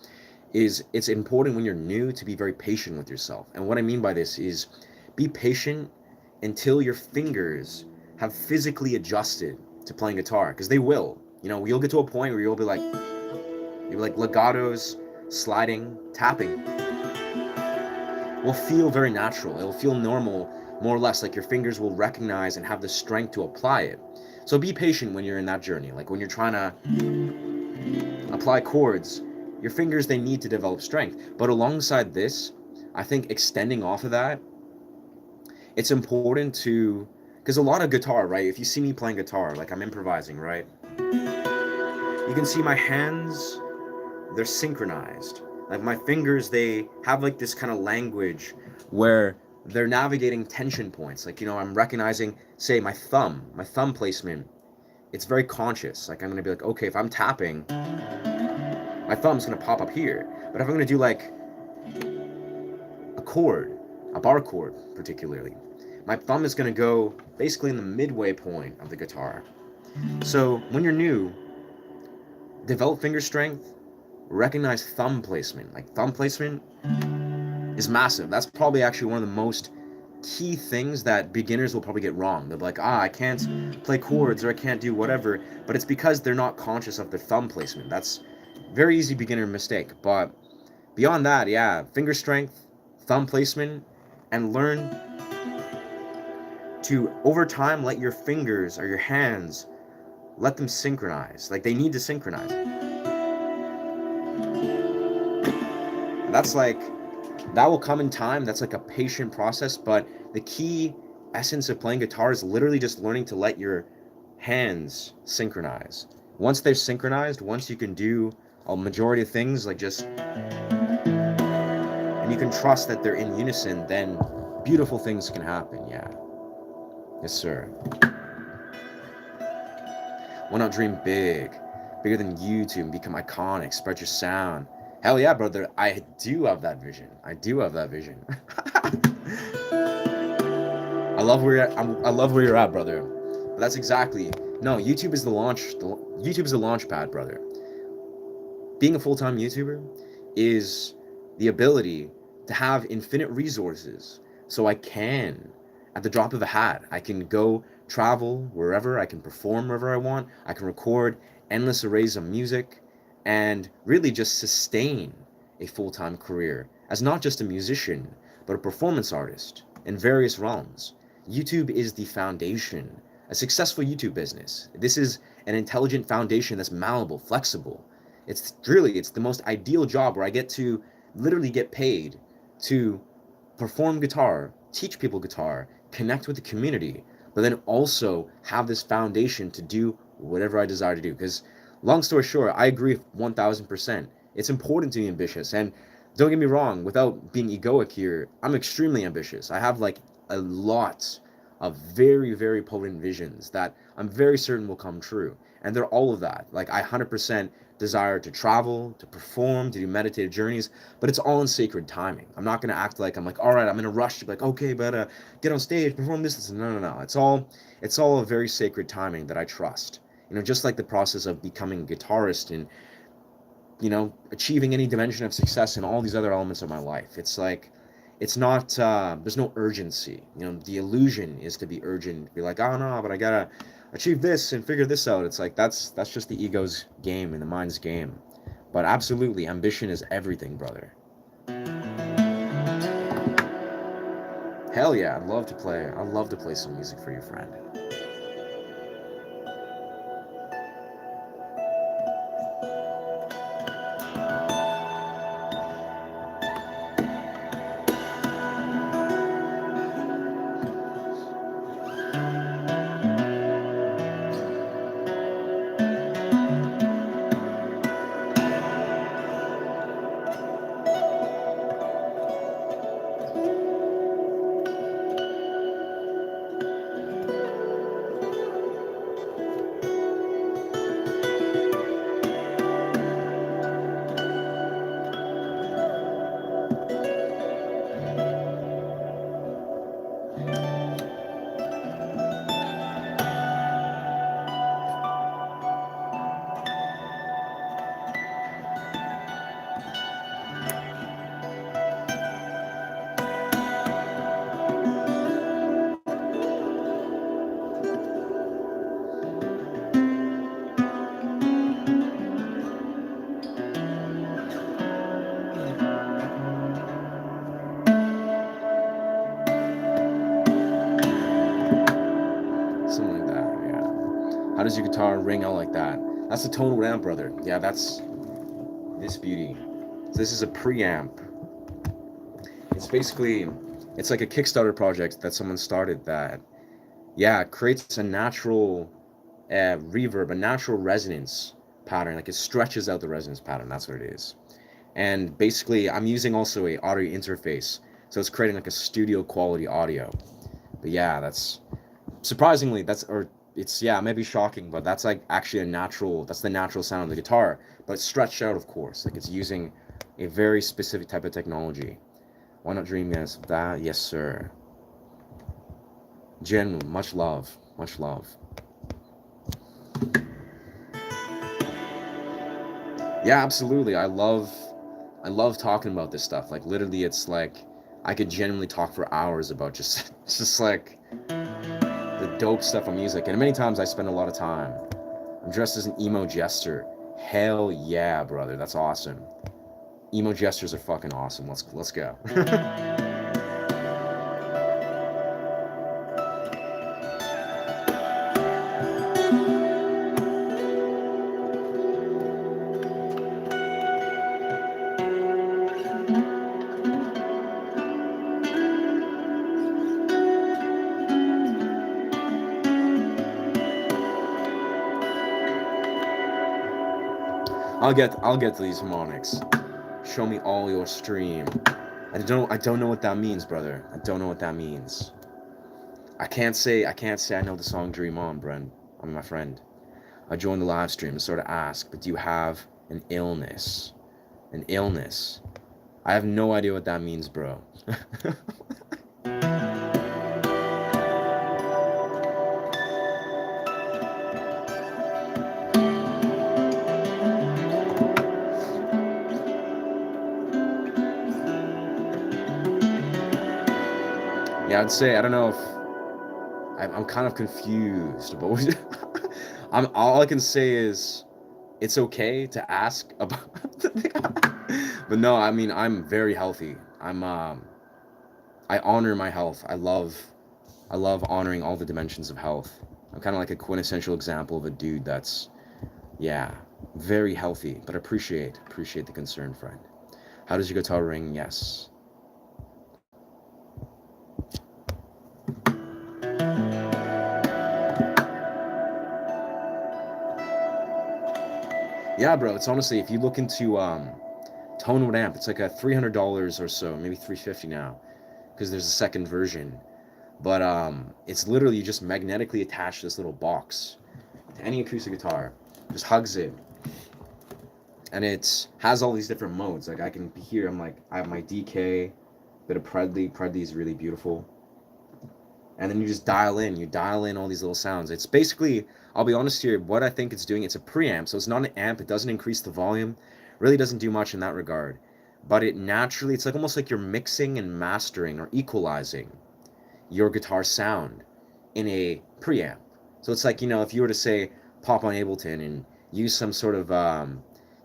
Speaker 1: Is it's important when you're new to be very patient with yourself. And what I mean by this is be patient until your fingers have physically adjusted to playing guitar, because they will. You'll get to a point where you'll be like legatos, sliding, tapping will feel very natural. It'll feel normal, more or less, like your fingers will recognize and have the strength to apply it. So be patient when you're in that journey. Like when you're trying to apply chords, your fingers, they need to develop strength. But alongside this, I think extending off of that it's important to, because a lot of guitar, right? If you see me playing guitar, like I'm improvising, right? You can see my hands, they're synchronized. Like my fingers, they have like this kind of language where they're navigating tension points. Like, I'm recognizing, say, my thumb placement. It's very conscious. Like I'm gonna be like, okay, if I'm tapping, my thumb's gonna pop up here. But if I'm gonna do like a chord, a bar chord particularly, my thumb is gonna go basically in the midway point of the guitar. So when you're new, develop finger strength, recognize thumb placement. Like thumb placement is massive. That's probably actually one of the most key things that beginners will probably get wrong. They'll be like, I can't play chords or I can't do whatever, but it's because they're not conscious of their thumb placement. That's very easy beginner mistake. But beyond that, yeah, finger strength, thumb placement, and learn to over time let your fingers or your hands let them synchronize. Like they need to synchronize. That's like that will come in time. That's like a patient process, but the key essence of playing guitar is literally just learning to let your hands synchronize. Once they're synchronized, once you can do a majority of things like just, and you can trust that they're in unison, then beautiful things can happen. Yeah. Yes, sir. Why not dream big, bigger than YouTube, become iconic, spread your sound? Hell yeah, brother. I do have that vision. I do have that vision. I love where you're at, brother. But that's exactly. No, YouTube is the YouTube is the launch pad, brother. Being a full-time YouTuber is the ability to have infinite resources. So I can, at the drop of a hat, I can go travel wherever, I can perform wherever I want, I can record endless arrays of music, and really just sustain a full-time career as not just a musician, but a performance artist in various realms. YouTube is the foundation, a successful YouTube business. This is an intelligent foundation that's malleable, flexible. It's the most ideal job where I get to literally get paid to perform guitar, teach people guitar, connect with the community, but then also have this foundation to do whatever I desire to do. Because long story short, I agree 1000%. It's important to be ambitious. And don't get me wrong, without being egoic here, I'm extremely ambitious. I have like a lot of very, very potent visions that I'm very certain will come true. And they're all of that. Like I 100% desire to travel, to perform, to do meditative journeys, but it's all in sacred timing. I'm not going to act like I'm like, all right, I'm in a rush to be like, okay, but get on stage, perform this. No. It's all a very sacred timing that I trust. Just like the process of becoming a guitarist and, achieving any dimension of success in all these other elements of my life. It's like, it's not, there's no urgency. The illusion is to be urgent, be like, oh no, but I gotta achieve this and figure this out. It's like, that's just the ego's game and the mind's game. But absolutely, ambition is everything, brother. Hell yeah, I'd love to play some music for you, friend. Something like that, yeah. How does your guitar ring out like that? That's a tonal amp, brother. Yeah, that's this beauty. So this is a preamp. It's basically It's like a Kickstarter project that someone started that, yeah, creates a natural reverb, a natural resonance pattern. Like it stretches out the resonance pattern. That's what it is. And basically, I'm using also a audio interface, so it's creating like a studio quality audio. But yeah, that's surprisingly that's or it's yeah maybe shocking, but that's like actually a natural. That's the natural sound of the guitar, but stretched out, of course. Like it's using a very specific type of technology. Why not dream as that? Yes, sir. Jen, much love, much love. Yeah, absolutely. I love talking about this stuff. Like literally, it's like I could genuinely talk for hours about just just like the dope stuff on music. And many times I spend a lot of time. I'm dressed as an emo jester. Hell yeah, brother. That's awesome. Emo jesters are fucking awesome. Let's go. I'll get to these harmonics. Show me all your stream. I don't know what that means, brother. I don't know what that means. I can't say I know the song Dream On, Brent. I'm my friend. I joined the live stream to sort of ask, but do you have an illness? An illness? I have no idea what that means, bro. Yeah, I'd say I don't know if I'm kind of confused, but I'm all I can say is it's okay to ask about. But no, I mean I'm very healthy. I honor my health. I love honoring all the dimensions of health. I'm kind of like a quintessential example of a dude that's yeah very healthy. But appreciate the concern, friend. How does your guitar ring? Yes. Yeah, bro. It's honestly if you look into Tonewood amp, it's like a $300 or so, maybe 350 now, because there's a second version. But it's literally you just magnetically attach this little box to any acoustic guitar, just hugs it, and it has all these different modes. Like I can hear, I'm like I have my DK, bit of Predley. Predley is really beautiful, and then you just dial in. You dial in all these little sounds. It's basically, I'll be honest here, what I think it's doing. It's a preamp, so it's not an amp. It doesn't increase the volume. Really doesn't do much in that regard. But it naturally, it's like almost like you're mixing and mastering or equalizing your guitar sound in a preamp. So it's like, you know, if you were to say pop on Ableton and use some sort of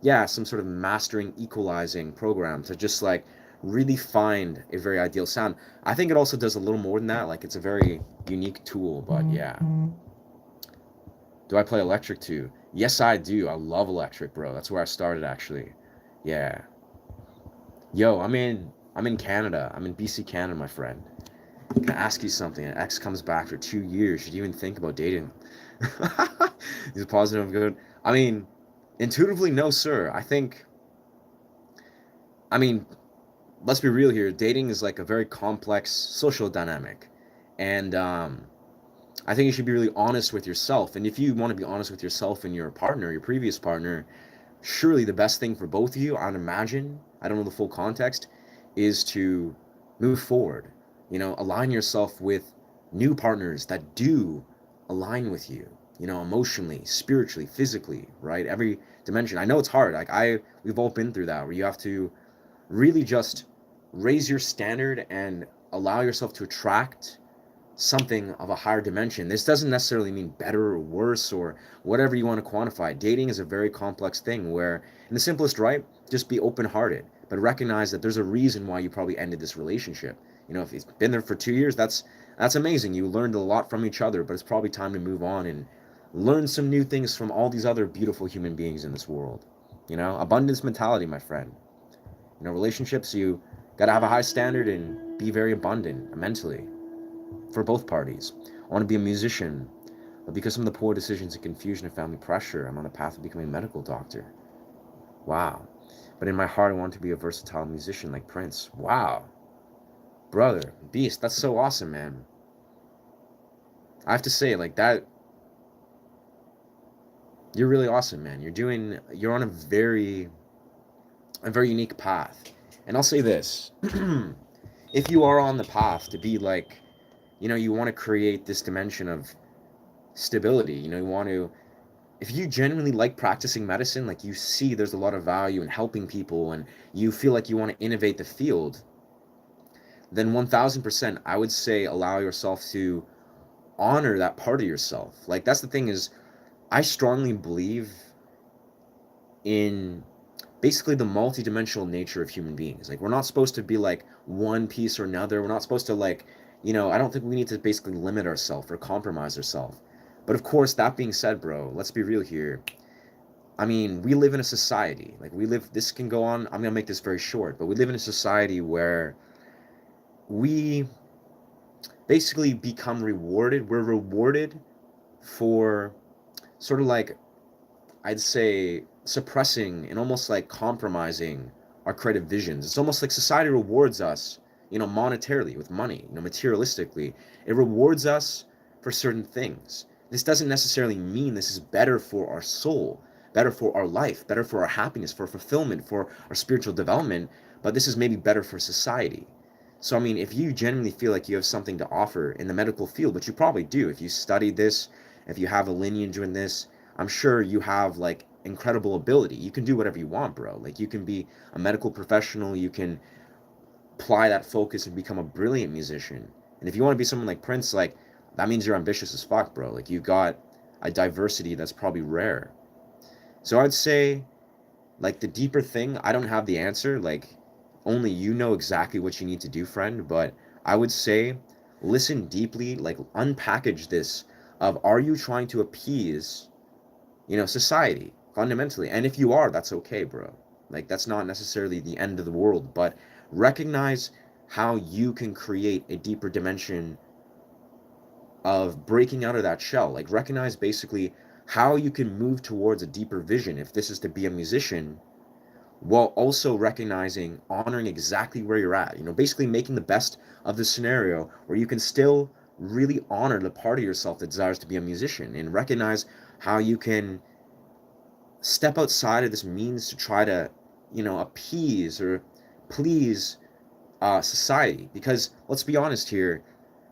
Speaker 1: yeah, some sort of mastering equalizing program to just like really find a very ideal sound. I think it also does a little more than that. Like it's a very unique tool, but yeah. Do I play electric too? Yes, I do. I love electric, bro. That's where I started actually. Yeah. Yo, I'm in Canada. I'm in BC, Canada, my friend. Can I ask you something? An ex comes back for 2 years. Should you even think about dating? He's positive, good. I mean, intuitively, no, sir. I mean, let's be real here. Dating is like a very complex social dynamic, and I think you should be really honest with yourself. And if you want to be honest with yourself and your partner, your previous partner, surely the best thing for both of you, I'd imagine, I don't know the full context, is to move forward. You know, align yourself with new partners that do align with you, you know, emotionally, spiritually, physically, right? Every dimension. I know it's hard. We've all been through that where you have to really just raise your standard and allow yourself to attract something of a higher dimension. This doesn't necessarily mean better or worse or whatever you want to quantify. Dating is a very complex thing where, in the simplest right, just be open hearted, but recognize that there's a reason why you probably ended this relationship. You know, if it's been there for 2 years, that's amazing. You learned a lot from each other, but it's probably time to move on and learn some new things from all these other beautiful human beings in this world. You know, abundance mentality, my friend. You know, relationships, you got to have a high standard and be very abundant mentally for both parties. I want to be a musician, but because of the poor decisions and confusion and family pressure, I'm on the path of becoming a medical doctor. Wow. But in my heart, I want to be a versatile musician like Prince. Wow. Brother, beast, that's so awesome, man. I have to say, like, that, you're really awesome, man. You're on a very unique path. And I'll say this. If you are on the path to be like, you want to create this dimension of stability, you want to, if you genuinely like practicing medicine, like you see there's a lot of value in helping people and you feel like you want to innovate the field, then 1000% I would say allow yourself to honor that part of yourself. Like, that's the thing is, I strongly believe in basically the multidimensional nature of human beings. Like, we're not supposed to be like one piece or another. We're not supposed to, like, I don't think we need to basically limit ourselves or compromise ourselves. But of course, that being said, bro, let's be real here. I mean, we live in a society. Like, this can go on. I'm going to make this very short, but we live in a society where we basically become rewarded. We're rewarded for sort of like, I'd say, suppressing and almost like compromising our creative visions. It's almost like society rewards us, monetarily, with money, materialistically. It rewards us for certain things. This doesn't necessarily mean this is better for our soul, better for our life, better for our happiness, for fulfillment, for our spiritual development, but this is maybe better for society. So, I mean, if you genuinely feel like you have something to offer in the medical field, which you probably do, if you studied this, if you have a lineage in this, I'm sure you have like incredible ability. You can do whatever you want, bro. Like, you can be a medical professional, you can apply that focus and become a brilliant musician. And if you want to be someone like Prince, like, that means you're ambitious as fuck, bro. Like, you've got a diversity that's probably rare. So I'd say, like, the deeper thing, I don't have the answer. Like, only you know exactly what you need to do, friend. But I would say, listen deeply, like, unpackage this of, are you trying to appease, society fundamentally? And if you are, that's okay, bro. Like, that's not necessarily the end of the world, but recognize how you can create a deeper dimension of breaking out of that shell. Like, recognize basically how you can move towards a deeper vision if this is to be a musician, while also recognizing, honoring exactly where you're at, basically making the best of the scenario where you can still really honor the part of yourself that desires to be a musician, and recognize how you can step outside of this means to try to, appease or please society. Because let's be honest here,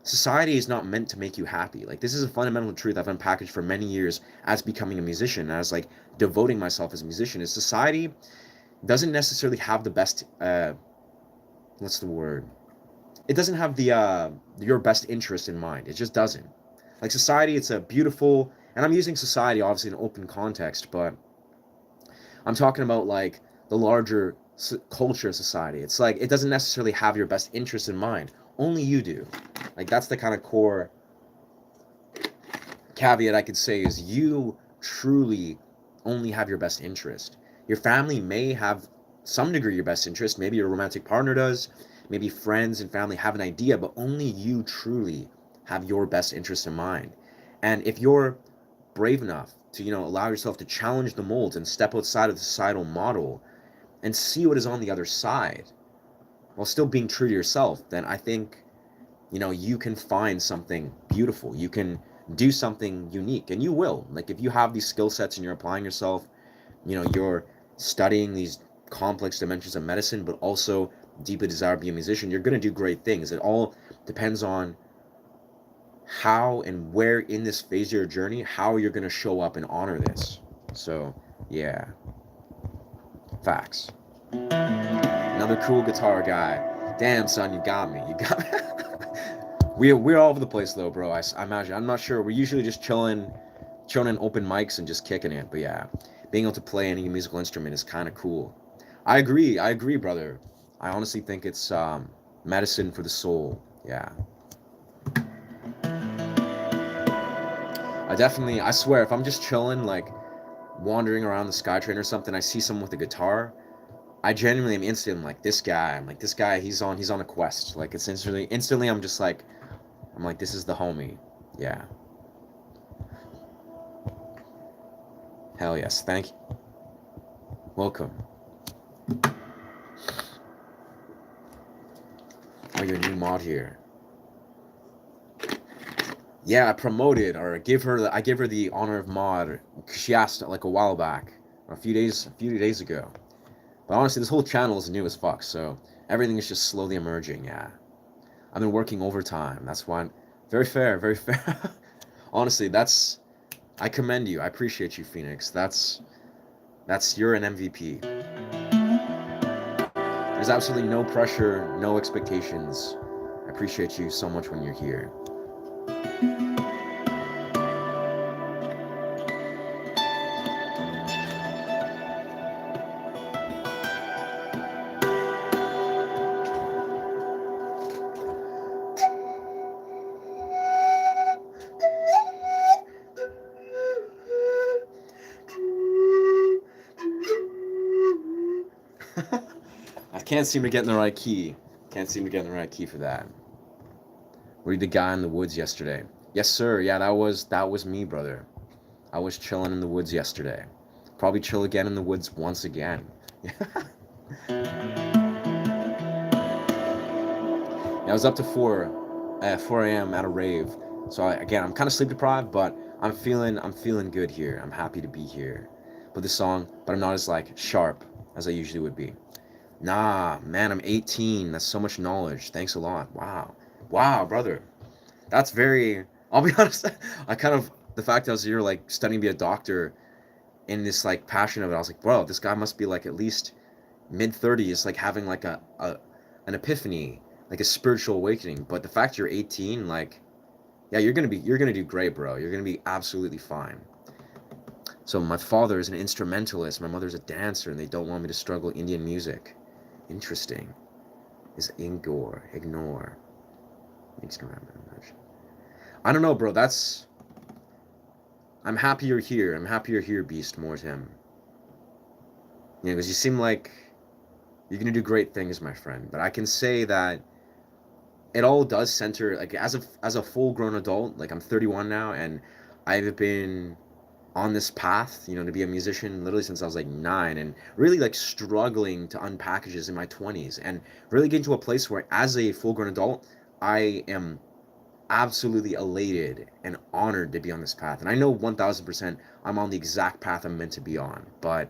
Speaker 1: society is not meant to make you happy. Like, this is a fundamental truth I've unpackaged for many years as becoming a musician, as like devoting myself as a musician. Is society doesn't necessarily have the best what's the word? It doesn't have the your best interest in mind. It just doesn't. Like, society, it's a beautiful, and I'm using society obviously in an open context, but I'm talking about like the larger culture of society. It's like, it doesn't necessarily have your best interest in mind. Only you do. Like, that's the kind of core caveat I could say, is you truly only have your best interest. Your family may have some degree your best interest. Maybe your romantic partner does. Maybe friends and family have an idea, but only you truly have your best interest in mind. And if you're brave enough to, allow yourself to challenge the molds and step outside of the societal model and see what is on the other side while still being true to yourself, then I think, you can find something beautiful. You can do something unique, and you will. Like, if you have these skill sets and you're applying yourself, you're studying these complex dimensions of medicine, but also deeply desire to be a musician, you're going to do great things. It all depends on how and where in this phase of your journey, how you're going to show up and honor this. So, yeah. Facts. Another cool guitar guy. Damn, son, you got me. You got me. we're all over the place, though, bro. I imagine. I'm not sure. We're usually just chilling in open mics and just kicking it. But yeah, being able to play any musical instrument is kind of cool. I agree, brother. I honestly think it's medicine for the soul. Yeah. I swear, if I'm just chilling, like wandering around the SkyTrain or something, I see someone with a guitar, I genuinely am instantly like this guy. I'm like this guy. He's on a quest. Like it's instantly. I'm just like I'm like this is the homie. Yeah. Hell yes. Thank you. Welcome. Oh, you're a new mod here. Yeah, I promoted or I give her the honor of mod. She asked like a while back, or a few days ago. But honestly, this whole channel is new as fuck, so everything is just slowly emerging. Yeah, I've been working overtime. That's why. Very fair, very fair. Honestly, that's I commend you. I appreciate you, Phoenix. That's you're an MVP. There's absolutely no pressure, no expectations. I appreciate you so much when you're here. I can't seem to get in the right key. Can't seem to get in the right key for that. Were you the guy in the woods yesterday? Yes, sir. Yeah, that was me, brother. I was chilling in the woods yesterday. Probably chill again in the woods once again. Yeah, I was up to 4 a.m. at a rave. So again, I'm kind of sleep deprived, but I'm feeling good here. I'm happy to be here. But this song, but I'm not as like sharp as I usually would be. Nah, man, I'm 18. That's so much knowledge. Thanks a lot. Wow, wow, brother. That's very. I'll be honest. I kind of the fact that I was here like studying to be a doctor in this like passion of it. I was like, bro, this guy must be like at least mid 30s, like having like a an epiphany, like a spiritual awakening. But the fact you're 18, like, yeah, you're gonna do great, bro. You're gonna be absolutely fine. So my father is an instrumentalist, my mother's a dancer, and they don't want me to struggle Indian music. Interesting. Is ignore. I don't know, bro. That's. I'm happy you're here. I'm happy you're here, Beast. More to him. Yeah, because you seem like you're gonna do great things, my friend. But I can say that it all does center like as a full grown adult. Like I'm 31 now, and I've been on this path, to be a musician literally since I was like 9, and really like struggling to unpackages in my 20s, and really getting to a place where, as a full grown adult, I am absolutely elated and honored to be on this path. And I know 1000% I'm on the exact path I'm meant to be on. But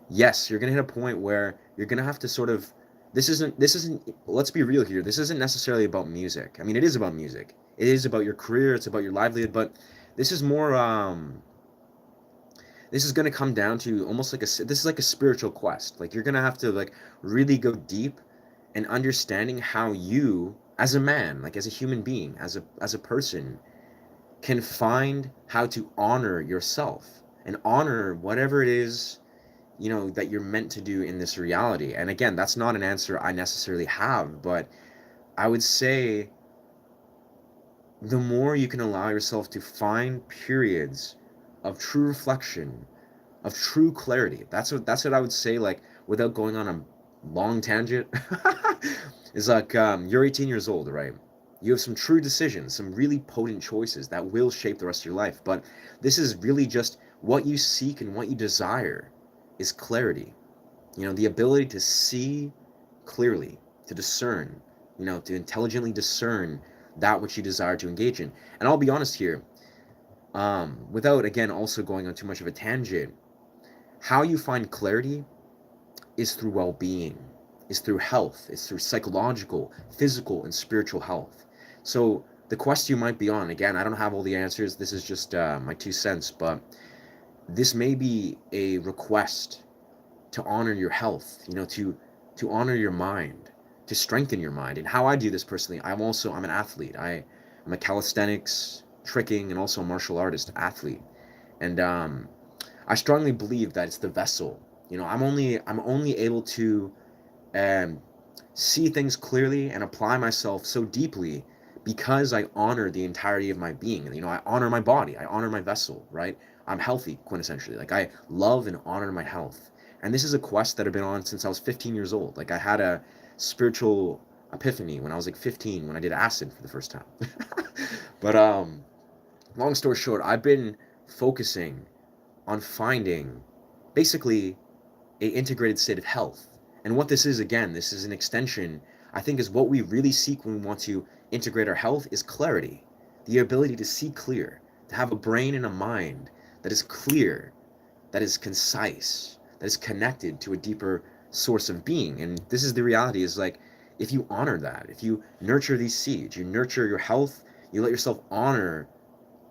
Speaker 1: yes, you're gonna hit a point where you're gonna have to sort of this isn't let's be real here. This isn't necessarily about music. I mean, it is about music. It is about your career, it's about your livelihood, but this is more this is going to come down to almost like this is like a spiritual quest. Like you're going to have to like really go deep in understanding how you, as a man, like as a human being, as a person, can find how to honor yourself and honor whatever it is, that you're meant to do in this reality. And again, that's not an answer I necessarily have, but I would say the more you can allow yourself to find periods of true reflection, of true clarity. That's what I would say, like, without going on a long tangent. Is like, you're 18 years old, right? You have some true decisions, some really potent choices that will shape the rest of your life. But this is really just what you seek and what you desire is clarity. The ability to see clearly, to discern, to intelligently discern that which you desire to engage in. And I'll be honest here, without again also going on too much of a tangent, how you find clarity is through well-being, is through health, is through psychological, physical, and spiritual health. So the quest you might be on, again, I don't have all the answers. This is just my 2 cents, but this may be a request to honor your health, to honor your mind, to strengthen your mind. And how I do this personally, I'm an athlete. I'm a calisthenics, tricking, and also a martial artist athlete. And I strongly believe that it's the vessel. I'm only able to um, see things clearly and apply myself so deeply because I honor the entirety of my being. I honor my body. I honor my vessel, right? I'm healthy, quintessentially. Like I love and honor my health. And this is a quest that I've been on since I was 15 years old. Like I had a spiritual epiphany when I was like 15 when I did acid for the first time. But long story short, I've been focusing on finding basically a integrated state of health. And what this is, again, this is an extension, I think, is what we really seek when we want to integrate our health is clarity. The ability to see clear, to have a brain and a mind that is clear, that is concise, that is connected to a deeper source of being. And this is the reality, is like, if you honor that, if you nurture these seeds, you nurture your health, you let yourself honor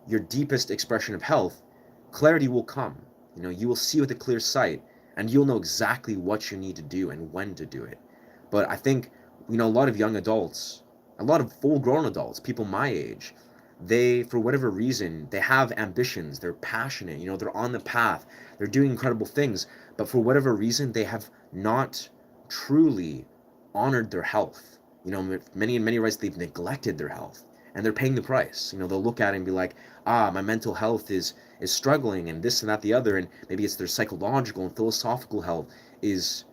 Speaker 1: your deepest expression of health, clarity will come. You know, you will see with a clear sight, and you'll know exactly what you need to do and when to do it. But I think, you know, a lot of young adults, a lot of full-grown adults, people my age, they, for whatever reason, they have ambitions, they're passionate, you know, they're on the path, they're doing incredible things, but for whatever reason, they have not truly honored their health. You know, many in many ways, they've neglected their health, and they're paying the price. You know, they'll look at it and be like, my mental health is struggling, and this and that the other, and maybe it's their psychological and philosophical health is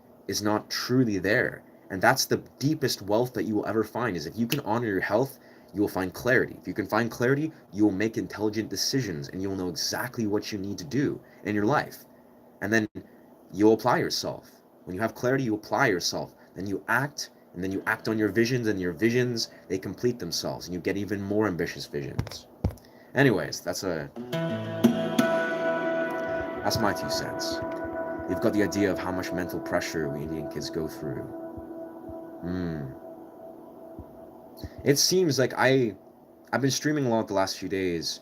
Speaker 1: not truly there. And that's the deepest wealth that you will ever find, is if you can honor your health, you will find clarity. If you can find clarity, you will make intelligent decisions, and you'll know exactly what you need to do in your life. And then you'll apply yourself. When you have clarity, you apply yourself. Then you act, and then you act on your visions, and your visions, they complete themselves, and you get even more ambitious visions. Anyways, that's my 2 cents. You've got the idea of how much mental pressure we Indian kids go through. It seems like I've been streaming a lot the last few days,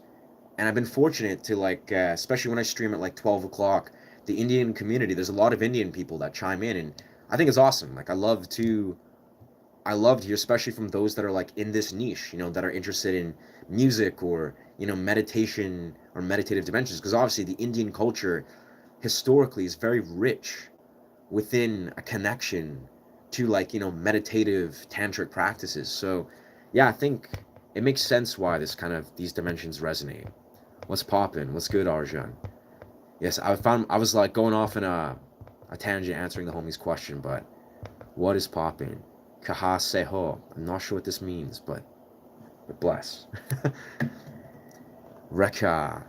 Speaker 1: and I've been fortunate to, like, especially when I stream at like 12 o'clock, the Indian community, there's a lot of Indian people that chime in, and I think it's awesome. Like, I love to hear, especially from those that are like in this niche, you know, that are interested in music or, you know, meditation or meditative dimensions, because obviously the Indian culture historically is very rich within a connection to, like, you know, meditative tantric practices. So yeah, I think it makes sense why these dimensions resonate. What's poppin'? What's good, Arjun? Yes, I was like going off in a tangent answering the homie's question, but what is poppin'? Kaha seho. I'm not sure what this means, but bless. Rekha,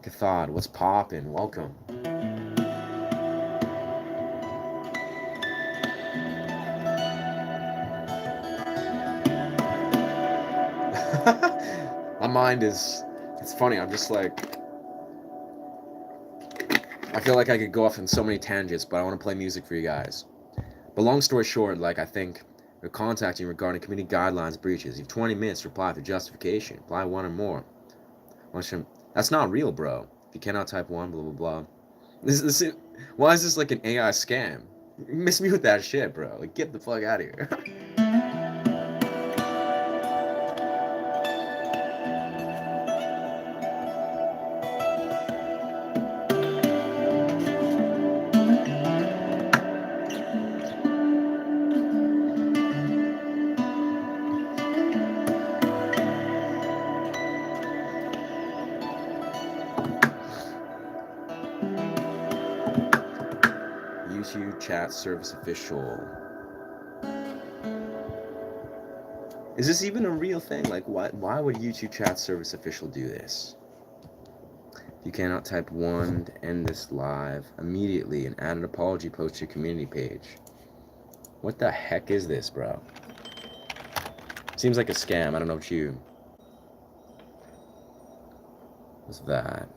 Speaker 1: Kathad, what's poppin'? Welcome. My mind is, it's funny, I'm just like, I feel like I could go off on so many tangents, but I want to play music for you guys. But long story short, like, I think they're contacting regarding community guidelines breaches. You have 20 minutes to reply for justification. Apply one or more. That's not real, bro. If you cannot type one, blah, blah, blah. Why is this like an AI scam? You miss me with that shit, bro. Like, get the fuck out of here. YouTube chat service official. Is this even a real thing? Like, why would YouTube chat service official do this? If you cannot type one to end this live immediately and add an apology post to your community page. What the heck is this, bro? Seems like a scam. I don't know what you... What's that?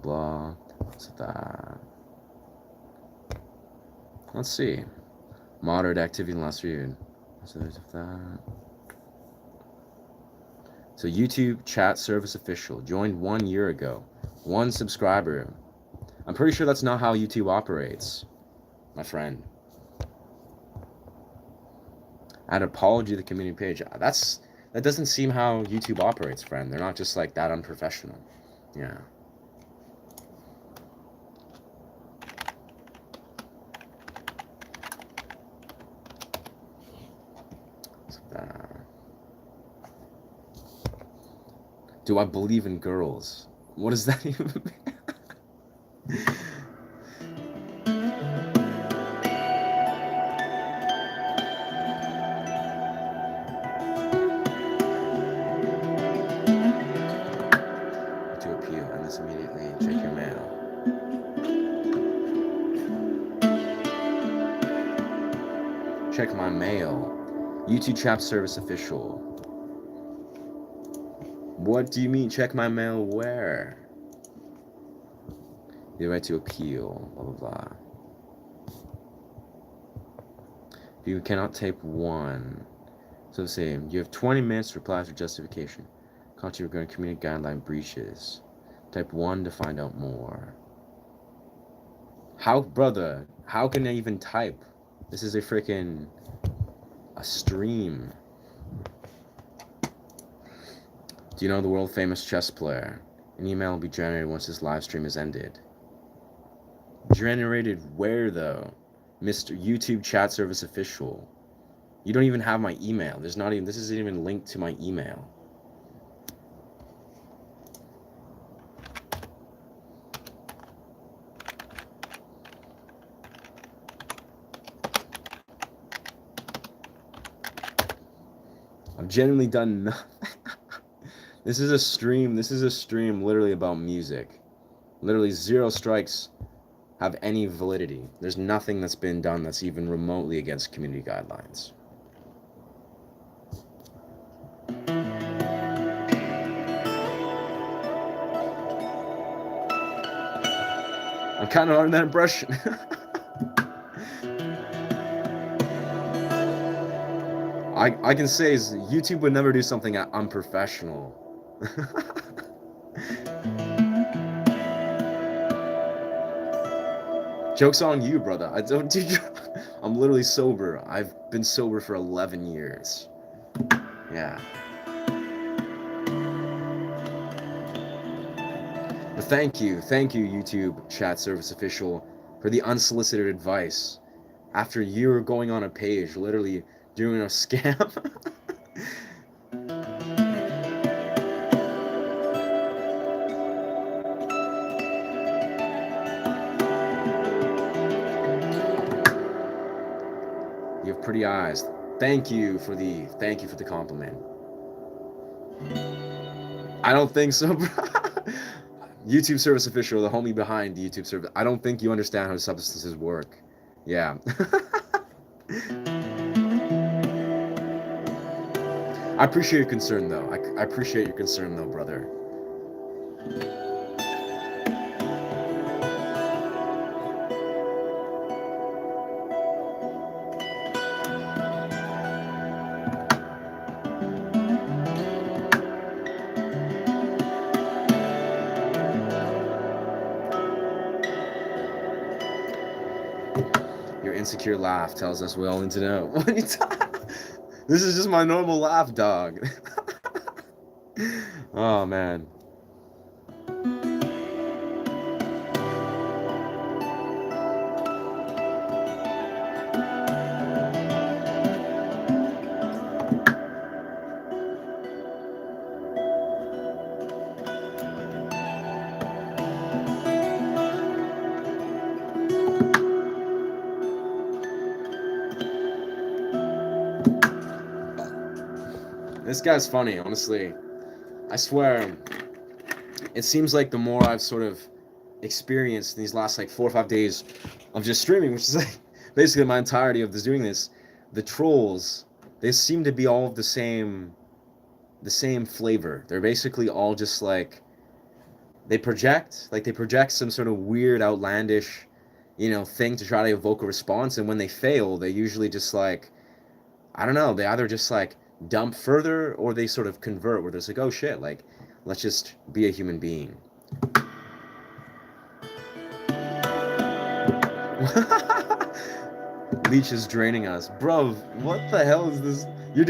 Speaker 1: Blah. What's that? Let's see. Moderate activity in the last year. So there's that. So YouTube chat service official joined 1 year ago. 1 subscriber. I'm pretty sure that's not how YouTube operates, my friend. Add apology to the community page. That doesn't seem how YouTube operates, friend. They're not just like that unprofessional. Yeah. Do I believe in girls? What does that even mean? To appeal, and this immediately. Check your mail. Check my mail. YouTube chat service official. What do you mean, check my mail where? The right to appeal, blah, blah, blah. You cannot type 1. So say, you have 20 minutes to reply for justification. Content regarding community guideline breaches. Type 1 to find out more. How, brother, how can I even type? This is a stream. Do you know the world famous chess player? An email will be generated once this live stream is ended. Generated where though? Mr. YouTube chat service official. You don't even have my email. This isn't even linked to my email. I've genuinely done nothing. This is a stream literally about music. Literally 0 strikes have any validity. There's nothing that's been done that's even remotely against community guidelines. I'm kind of on that impression. I can say is YouTube would never do something unprofessional. Joke's on you, brother. I don't do. I'm literally sober. I've been sober for 11 years. Yeah. But thank you, YouTube chat service official, for the unsolicited advice. After you were going on a page, literally doing a scam. You have pretty eyes. Thank you for the compliment. I don't think so, bro. YouTube service official, the homie behind the YouTube service. I don't think you understand how substances work. Yeah. I appreciate your concern, though. I appreciate your concern, though, brother. Your insecure laugh tells us we all need to know. What are you talking? This is just my normal laugh, dog. Oh, man. This guy's funny, honestly. I swear, it seems like the more I've sort of experienced these last like 4 or 5 days of just streaming, which is like basically my entirety of doing this, the trolls, they seem to be all of the same flavor. They're basically all just like they project some sort of weird, outlandish, thing to try to evoke a response, and when they fail, they usually just like, I don't know, they either just like dump further or they sort of convert where there's like, oh shit, like let's just be a human being. Leech is draining us. Bro, what the hell is this? You're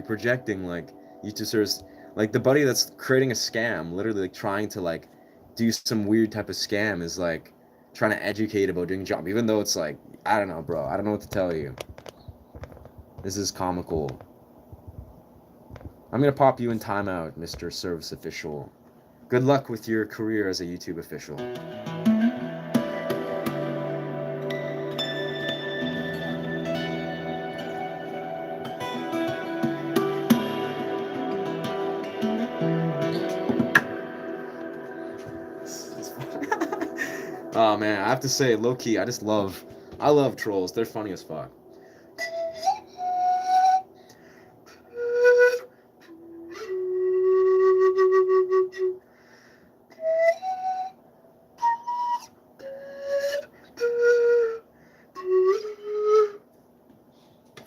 Speaker 1: projecting, like, you just sort of, like, the buddy that's creating a scam, literally, like, trying to, like, do some weird type of scam is, like, trying to educate about doing a job, even though it's, like, I don't know, bro. I don't know what to tell you. This is comical. I'm gonna pop you in timeout, Mr. Service Official. Good luck with your career as a YouTube official. Oh man, I have to say, low key, I love trolls. They're funny as fuck.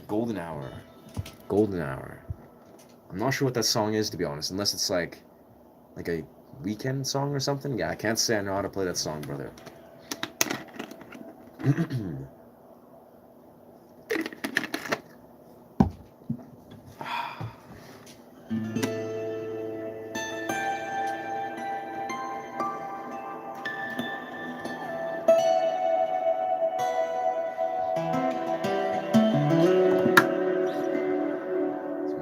Speaker 1: Golden Hour. Golden Hour. I'm not sure what that song is, to be honest, unless it's like a weekend song or something. Yeah, I can't say I know how to play that song, brother. Let's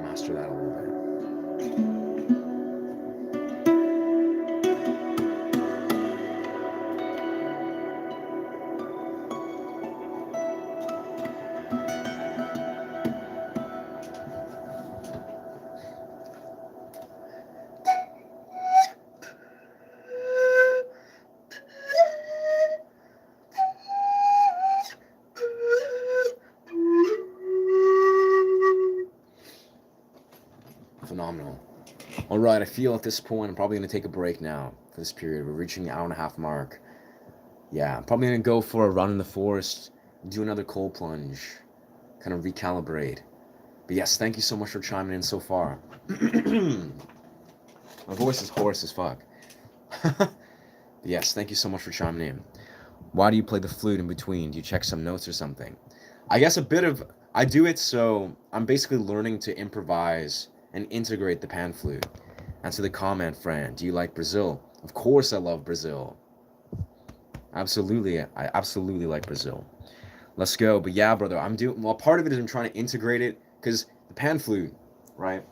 Speaker 1: master that a little bit. Phenomenal. All right, I feel at this point I'm probably going to take a break now for this period. We're reaching the hour and a half mark. Yeah, I'm probably going to go for a run in the forest, do another cold plunge, kind of recalibrate. But yes, thank you so much for chiming in so far. My voice is hoarse as fuck. But yes, thank you so much for chiming in. Why do you play the flute in between? Do you check some notes or something? I guess I do it so I'm basically learning to improvise and integrate the pan flute. And to the comment, Fran, do you like Brazil? Of course I love Brazil. Absolutely, I absolutely like Brazil. Let's go. But yeah, brother, part of it is I'm trying to integrate it, because the pan flute, right?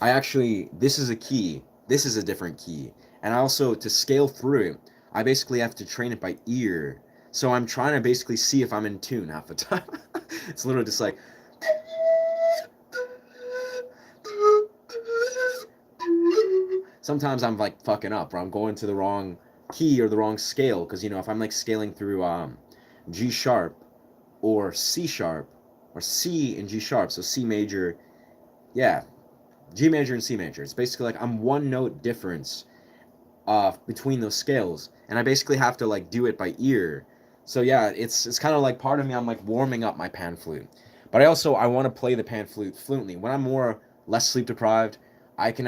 Speaker 1: This is a key. This is a different key. And also, to scale through it, I basically have to train it by ear. So I'm trying to basically see if I'm in tune half the time. It's literally just like. Sometimes I'm like fucking up, or I'm going to the wrong key or the wrong scale. Because, if I'm like scaling through G sharp or C sharp or C and G sharp, so C major, yeah, G major and C major. It's basically like I'm one note difference between those scales, and I basically have to like do it by ear. So yeah, it's kind of like part of me. I'm like warming up my pan flute, but I want to play the pan flute fluently. When I'm less sleep deprived, I can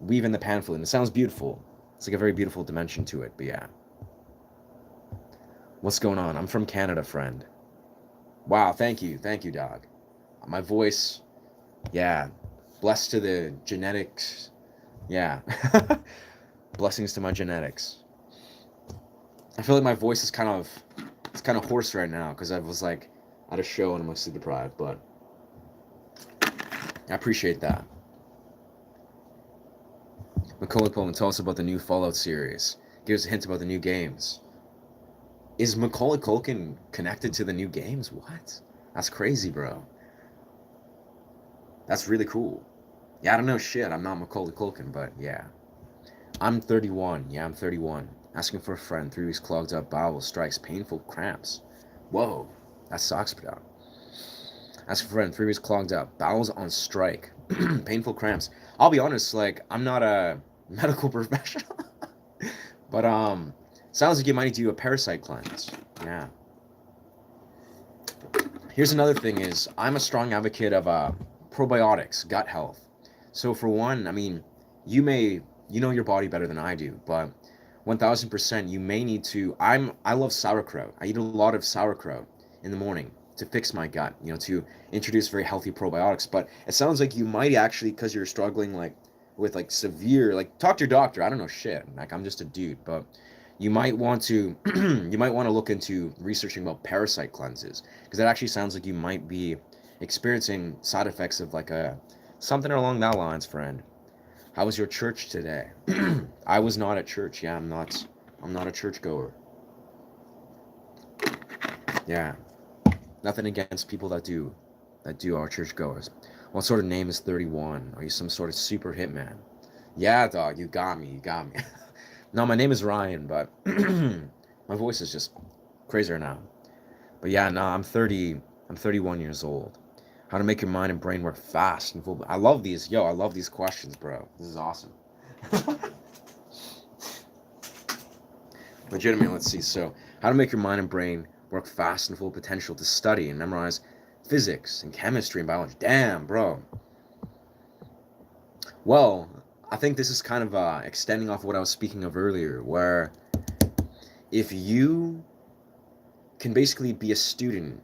Speaker 1: weave in the pan flute, and it sounds beautiful. It's like a very beautiful dimension to it. But yeah, what's going on? I'm from Canada, friend. Wow, thank you, dog. My voice, yeah, blessed to the genetics. Yeah. Blessings to my genetics. I feel like my voice is kind of hoarse right now because I was like at a show and I'm like sleep deprived, but I appreciate that. Macaulay Culkin, tell us about the new Fallout series. Give us a hint about the new games. Is Macaulay Culkin connected to the new games? What? That's crazy, bro. That's really cool. Yeah, I don't know shit. I'm not Macaulay Culkin, but yeah. I'm 31. Yeah, I'm 31. Asking for a friend. 3 weeks clogged up bowel strikes painful cramps. Whoa, that sucks, bro. Asking for a friend. 3 weeks clogged up bowels on strike. Painful cramps. I'll be honest, like, I'm not a medical professional. But sounds like you might need to do a parasite cleanse. Yeah. Here's another thing is I'm a strong advocate of probiotics, gut health. So for one, I mean, you know your body better than I do, but 1000%, you may need to. I love sauerkraut. I eat a lot of sauerkraut in the morning to fix my gut, to introduce very healthy probiotics. But it sounds like you might actually, because you're struggling like with like severe, like talk to your doctor. I don't know shit. Like I'm just a dude, but you might want to you might want to look into researching about parasite cleanses because it actually sounds like you might be experiencing side effects of like a something along that lines, friend. How was your church today? I was not at church. Yeah, I'm not. I'm not a churchgoer. Yeah, nothing against people that do are churchgoers. What sort of name is 31? Are you some sort of super hitman? Yeah, dog, you got me. You got me. No, my name is Ryan, but my voice is just crazier now. But yeah, no, I'm 30. I'm 31 years old. How to make your mind and brain work fast and full. I love these. Yo, I love these questions, bro. This is awesome. Legitimate, let's see. So, how to make your mind and brain work fast and full potential to study and memorize physics and chemistry and biology. Damn, bro. Well, I think this is kind of extending off what I was speaking of earlier, where if you can basically be a student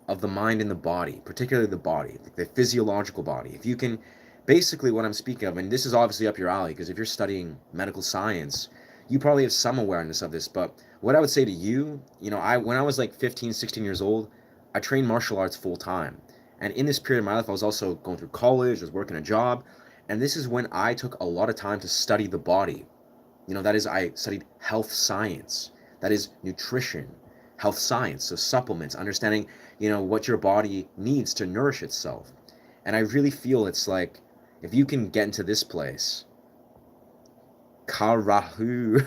Speaker 1: of the mind and the body, particularly the body, the physiological body. If you can, basically, what I'm speaking of, and this is obviously up your alley, because if you're studying medical science, you probably have some awareness of this. But what I would say to you, I when I was like 15, 16 years old, I trained martial arts full time. And in this period of my life, I was also going through college, I was working a job, and this is when I took a lot of time to study the body. That is, I studied health science, that is nutrition, health science, so supplements, understanding, what your body needs to nourish itself. And I really feel it's like, if you can get into this place, Karahu,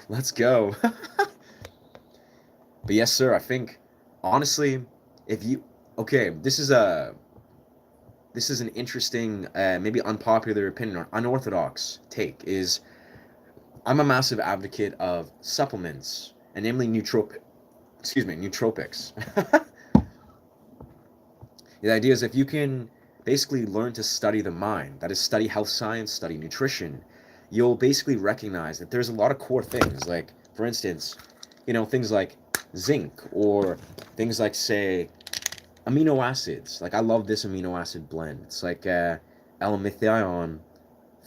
Speaker 1: let's go. But yes, sir, I think, honestly, if you, okay, this is an interesting, maybe unpopular opinion or unorthodox take, is I'm a massive advocate of supplements, and namely nootropics. The idea is if you can basically learn to study the mind, that is, study health science, study nutrition, you'll basically recognize that there's a lot of core things, like, for instance, things like zinc, or things like, say, amino acids. Like, I love this amino acid blend. It's like L-methionine,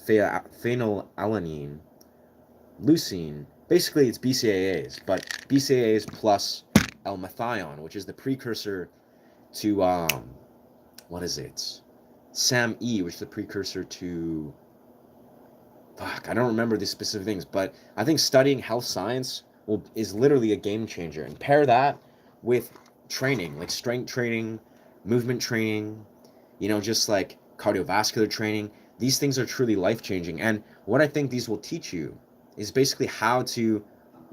Speaker 1: phenylalanine, leucine. Basically, it's BCAAs, but BCAAs plus L-methionine, which is the precursor to what is it? SAMe, which is the precursor to, fuck, I don't remember the specific things, but I think studying health science is literally a game changer. And pair that with training, like strength training, movement training, just like cardiovascular training. These things are truly life changing. And what I think these will teach you is basically how to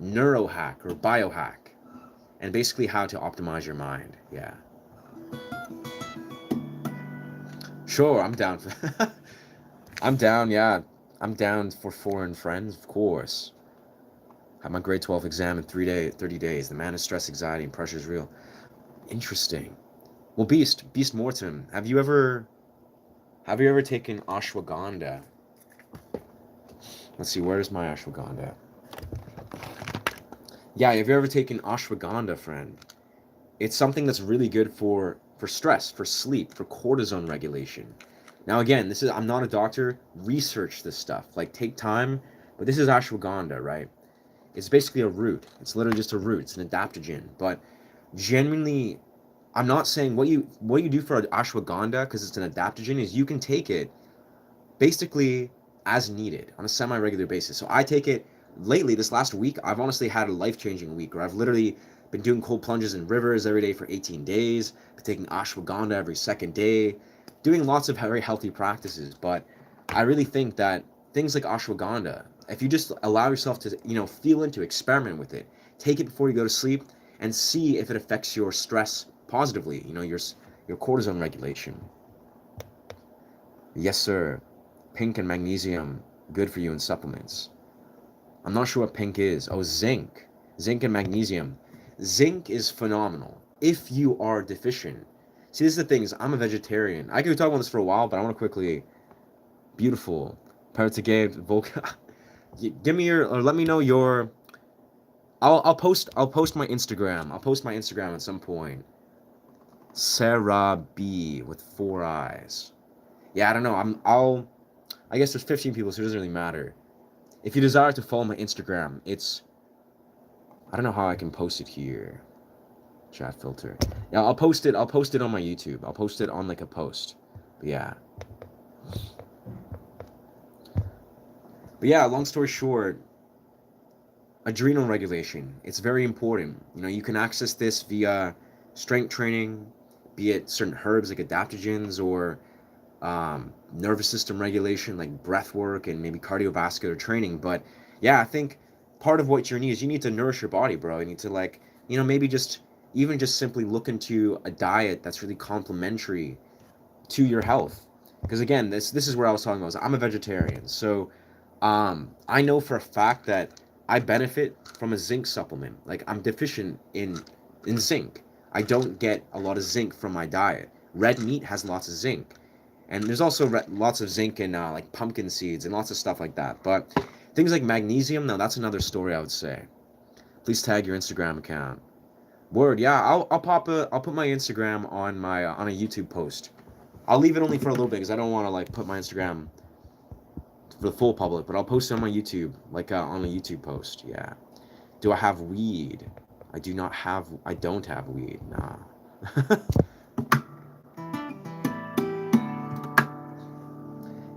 Speaker 1: neurohack or biohack, and basically how to optimize your mind. Yeah. Sure, I'm down for I'm down, yeah. I'm down for foreign friends, of course. Had my grade 12 exam in 30 days. The man is stress, anxiety, and pressure is real. Interesting. Well, Beast Mortem, have you ever taken ashwagandha? Let's see, where's my ashwagandha? Yeah, have you ever taken ashwagandha, friend? It's something that's really good for stress, for sleep, for cortisone regulation. Now again, I'm not a doctor. Research this stuff. Like, take time, but this is ashwagandha, right? It's basically a root. It's literally just a root. It's an adaptogen. But genuinely, I'm not saying what you do for ashwagandha, because it's an adaptogen, is you can take it basically as needed on a semi-regular basis. So I take it lately, this last week. I've honestly had a life-changing week where I've literally been doing cold plunges in rivers every day for 18 days, been taking ashwagandha every second day, doing lots of very healthy practices. But I really think that things like ashwagandha, if you just allow yourself to, feel into, experiment with it, take it before you go to sleep, and see if it affects your stress positively, your cortisone regulation. Yes, sir. Pink and magnesium, good for you in supplements. I'm not sure what pink is. Oh, zinc. Zinc and magnesium. Zinc is phenomenal if you are deficient. See, this is the thing, is I'm a vegetarian. I could talk about this for a while, but I want to quickly... Beautiful. Paragate, Volca... Give me your, or let me know your. I'll post my Instagram. I'll post my Instagram at some point. Sarah B with 4 eyes. Yeah, I don't know. I guess there's 15 people, so it doesn't really matter. If you desire to follow my Instagram, it's, I don't know how I can post it here. Chat filter. Yeah, I'll post it. I'll post it on my YouTube. I'll post it on like a post. But yeah. But yeah, long story short, adrenal regulation. It's very important. You know, you can access this via strength training, be it certain herbs like adaptogens, or nervous system regulation like breath work and maybe cardiovascular training. But yeah, I think part of what you need is you need to nourish your body, bro. You need to, like, you know, maybe just even just simply look into a diet that's really complementary to your health. Because again, this is where I was talking about. I'm a vegetarian, so I know for a fact that I benefit from a zinc supplement. Like, I'm deficient in zinc. I don't get a lot of zinc from my diet. Red meat has lots of zinc, and there's also lots of zinc in like pumpkin seeds and lots of stuff like that. But things like magnesium, now that's another story, I would say. Please tag your Instagram account. Word, yeah, I'll put my Instagram on a YouTube post. I'll leave it only for a little bit because I don't want to like put my Instagram for the full public, but I'll post it on my YouTube, like on a YouTube post. Yeah. Do I have weed? I do not have. I don't have weed. Nah.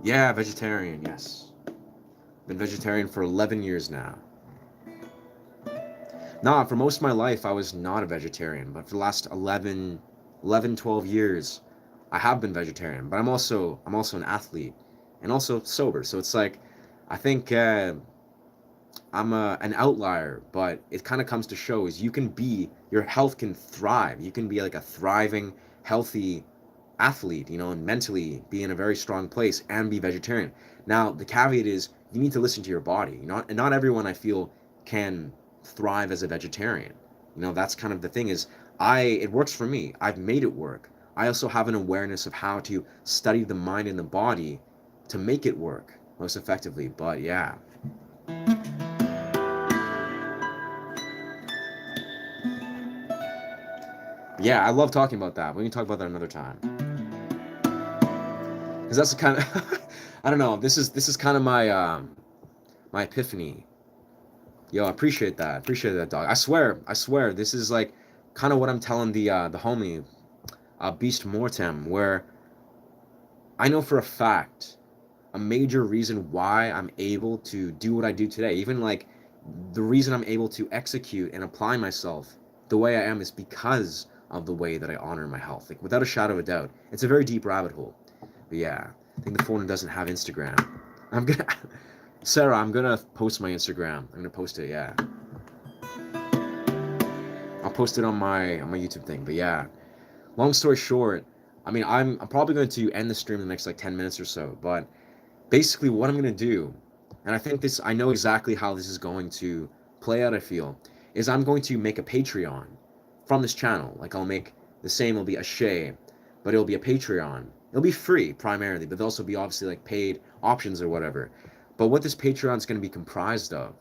Speaker 1: Yeah, vegetarian. Yes. Been vegetarian for 11 years now. Nah, for most of my life I was not a vegetarian, but for the last 12 years I have been vegetarian. But I'm also an athlete and also sober. So it's like, I think I'm an outlier, but it kind of comes to show is your health can thrive. You can be like a thriving, healthy athlete, you know, and mentally be in a very strong place and be vegetarian. Now, the caveat is you need to listen to your body. Not everyone, I feel, can thrive as a vegetarian. You know, that's kind of the thing is it works for me. I've made it work. I also have an awareness of how to study the mind and the body to make it work most effectively. But yeah. Yeah, I love talking about that. We can talk about that another time. Because that's the kind of I don't know. This is kind of my epiphany. Yo, I appreciate that. Appreciate that, dog. I swear, this is like kind of what I'm telling the homie, Beast Mortem, where I know for a fact a major reason why I'm able to do what I do today, even like the reason I'm able to execute and apply myself the way I am is because of the way that I honor my health. Like, without a shadow of a doubt. It's a very deep rabbit hole. But yeah, I think the phone doesn't have Instagram. I'm gonna Sarah, I'm gonna post my Instagram. I'm gonna post it, yeah. I'll post it on my YouTube thing. But yeah, long story short, I mean, I'm probably going to end the stream in the next like 10 minutes or so. But basically, what I'm gonna do, and I know exactly how this is going to play out. I feel is I'm going to make a Patreon from this channel. Like, I'll make the same. It'll be a Shay, but it'll be a Patreon. It'll be free primarily, but there'll also be obviously like paid options or whatever. But what this Patreon is going to be comprised of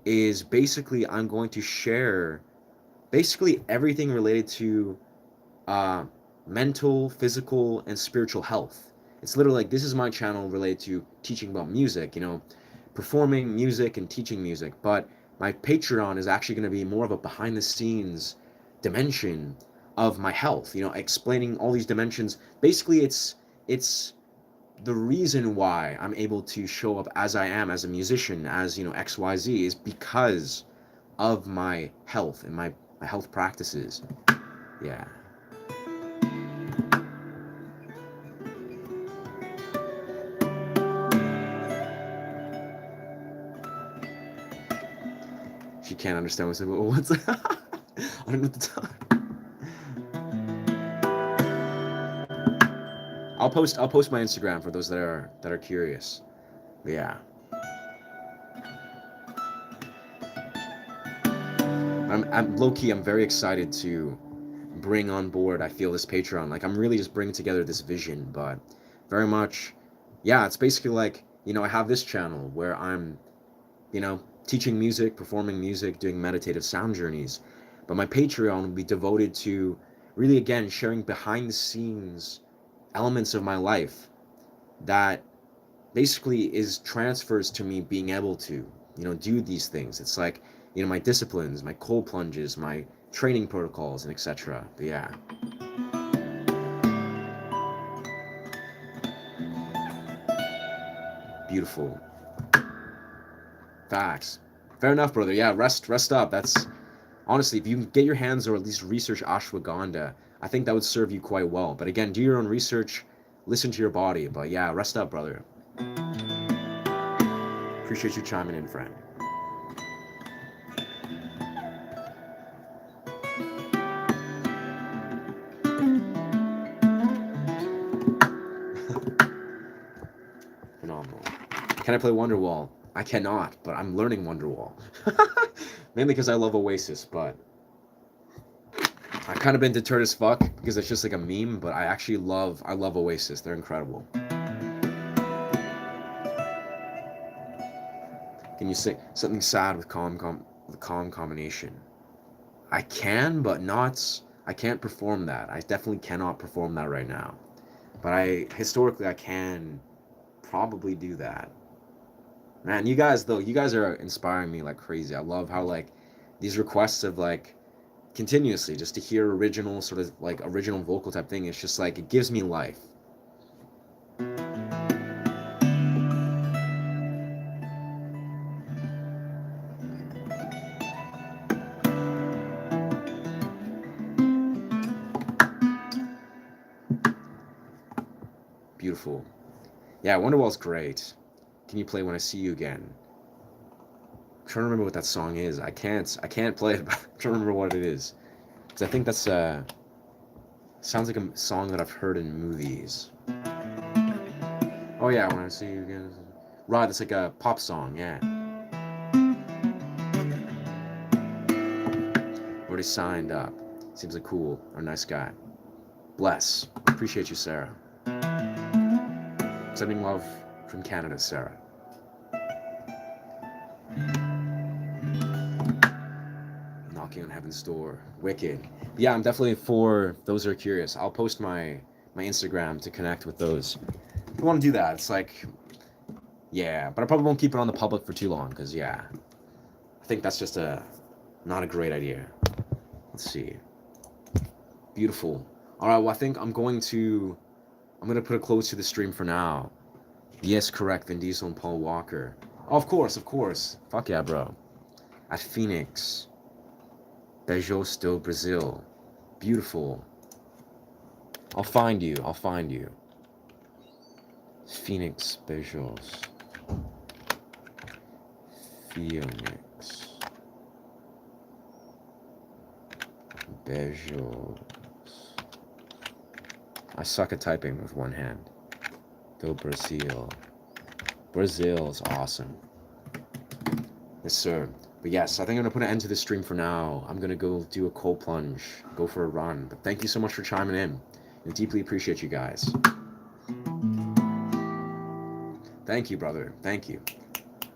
Speaker 1: is basically I'm going to share basically everything related to uh, mental, physical, and spiritual health. It's literally like this is my channel related to teaching about music, you know, performing music and teaching music. But my Patreon is actually going to be more of a behind the scenes dimension of my health, you know, explaining all these dimensions. Basically, it's the reason why I'm able to show up as I am as a musician, as, you know, XYZ, is because of my health and my health practices. Yeah. She can't understand what's I don't know what to tell her. I'll post my Instagram for those that are curious. But yeah. I'm low key. I'm very excited to bring on board. I feel this Patreon. Like, I'm really just bringing together this vision, but very much, yeah. It's basically like, you know, I have this channel where I'm you know, teaching music, performing music, doing meditative sound journeys. But my Patreon will be devoted to really, again, sharing behind the scenes elements of my life that basically is transfers to me being able to, do these things. It's like, my disciplines, my cold plunges, my training protocols, and etc. But yeah. Beautiful. Facts. Fair enough, brother. Yeah, rest up. That's honestly, if you can get your hands or at least research ashwagandha, I think that would serve you quite well. But again, do your own research, listen to your body. But yeah, rest up, brother. Appreciate you chiming in, friend. Phenomenal. Can I play Wonderwall? I cannot, but I'm learning Wonderwall. Mainly because I love Oasis, but I've kind of been deterred as fuck because it's just like a meme, but I actually love Oasis. They're incredible. Can you say something sad with calm combination? I can, but not. I can't perform that. I definitely cannot perform that right now. But historically I can probably do that. Man, you guys are inspiring me like crazy. I love how like these requests of like continuously just to hear original sort of like original vocal type thing. It's just like it gives me life. Beautiful. Yeah, Wonderwall's great. Can you play When I See You Again? I'm trying to remember what that song is. I can't play it, but I'm trying to remember what it is. Because I think that's sounds like a song that I've heard in movies. Oh yeah, When I See You Again. Right, it's like a pop song, yeah. Already signed up. Seems like cool or nice guy. Bless. Appreciate you, Sarah. Sending love from Canada, Sarah. Knocking on heaven's door. Wicked. But yeah, I'm definitely for those who are curious. I'll post my Instagram to connect with those who want to do that. It's like, yeah, but I probably won't keep it on the public for too long because, yeah, I think that's just not a great idea. Let's see. Beautiful. All right, well, I think I'm going to put a close to the stream for now. Yes, correct, Vin Diesel and Paul Walker. Oh, of course. Fuck yeah, bro. At Phoenix. Beijos do Brazil. Beautiful. I'll find you. Phoenix, Beijos. Phoenix. Beijos. I suck at typing with one hand. Do Brazil. Brazil's awesome. Yes, sir. But yes, I think I'm going to put an end to this stream for now. I'm going to go do a cold plunge, go for a run. But thank you so much for chiming in. I deeply appreciate you guys. Thank you, brother. Thank you.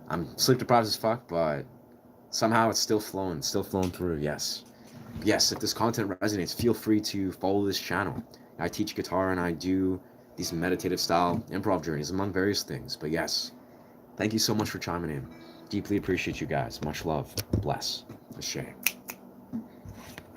Speaker 1: I'm sleep deprived as fuck, but somehow it's still flowing through. Yes. Yes, if this content resonates, feel free to follow this channel. I teach guitar and I do these meditative style improv journeys among various things. But yes, thank you so much for chiming in. Deeply appreciate you guys. Much love. Bless. Ashay.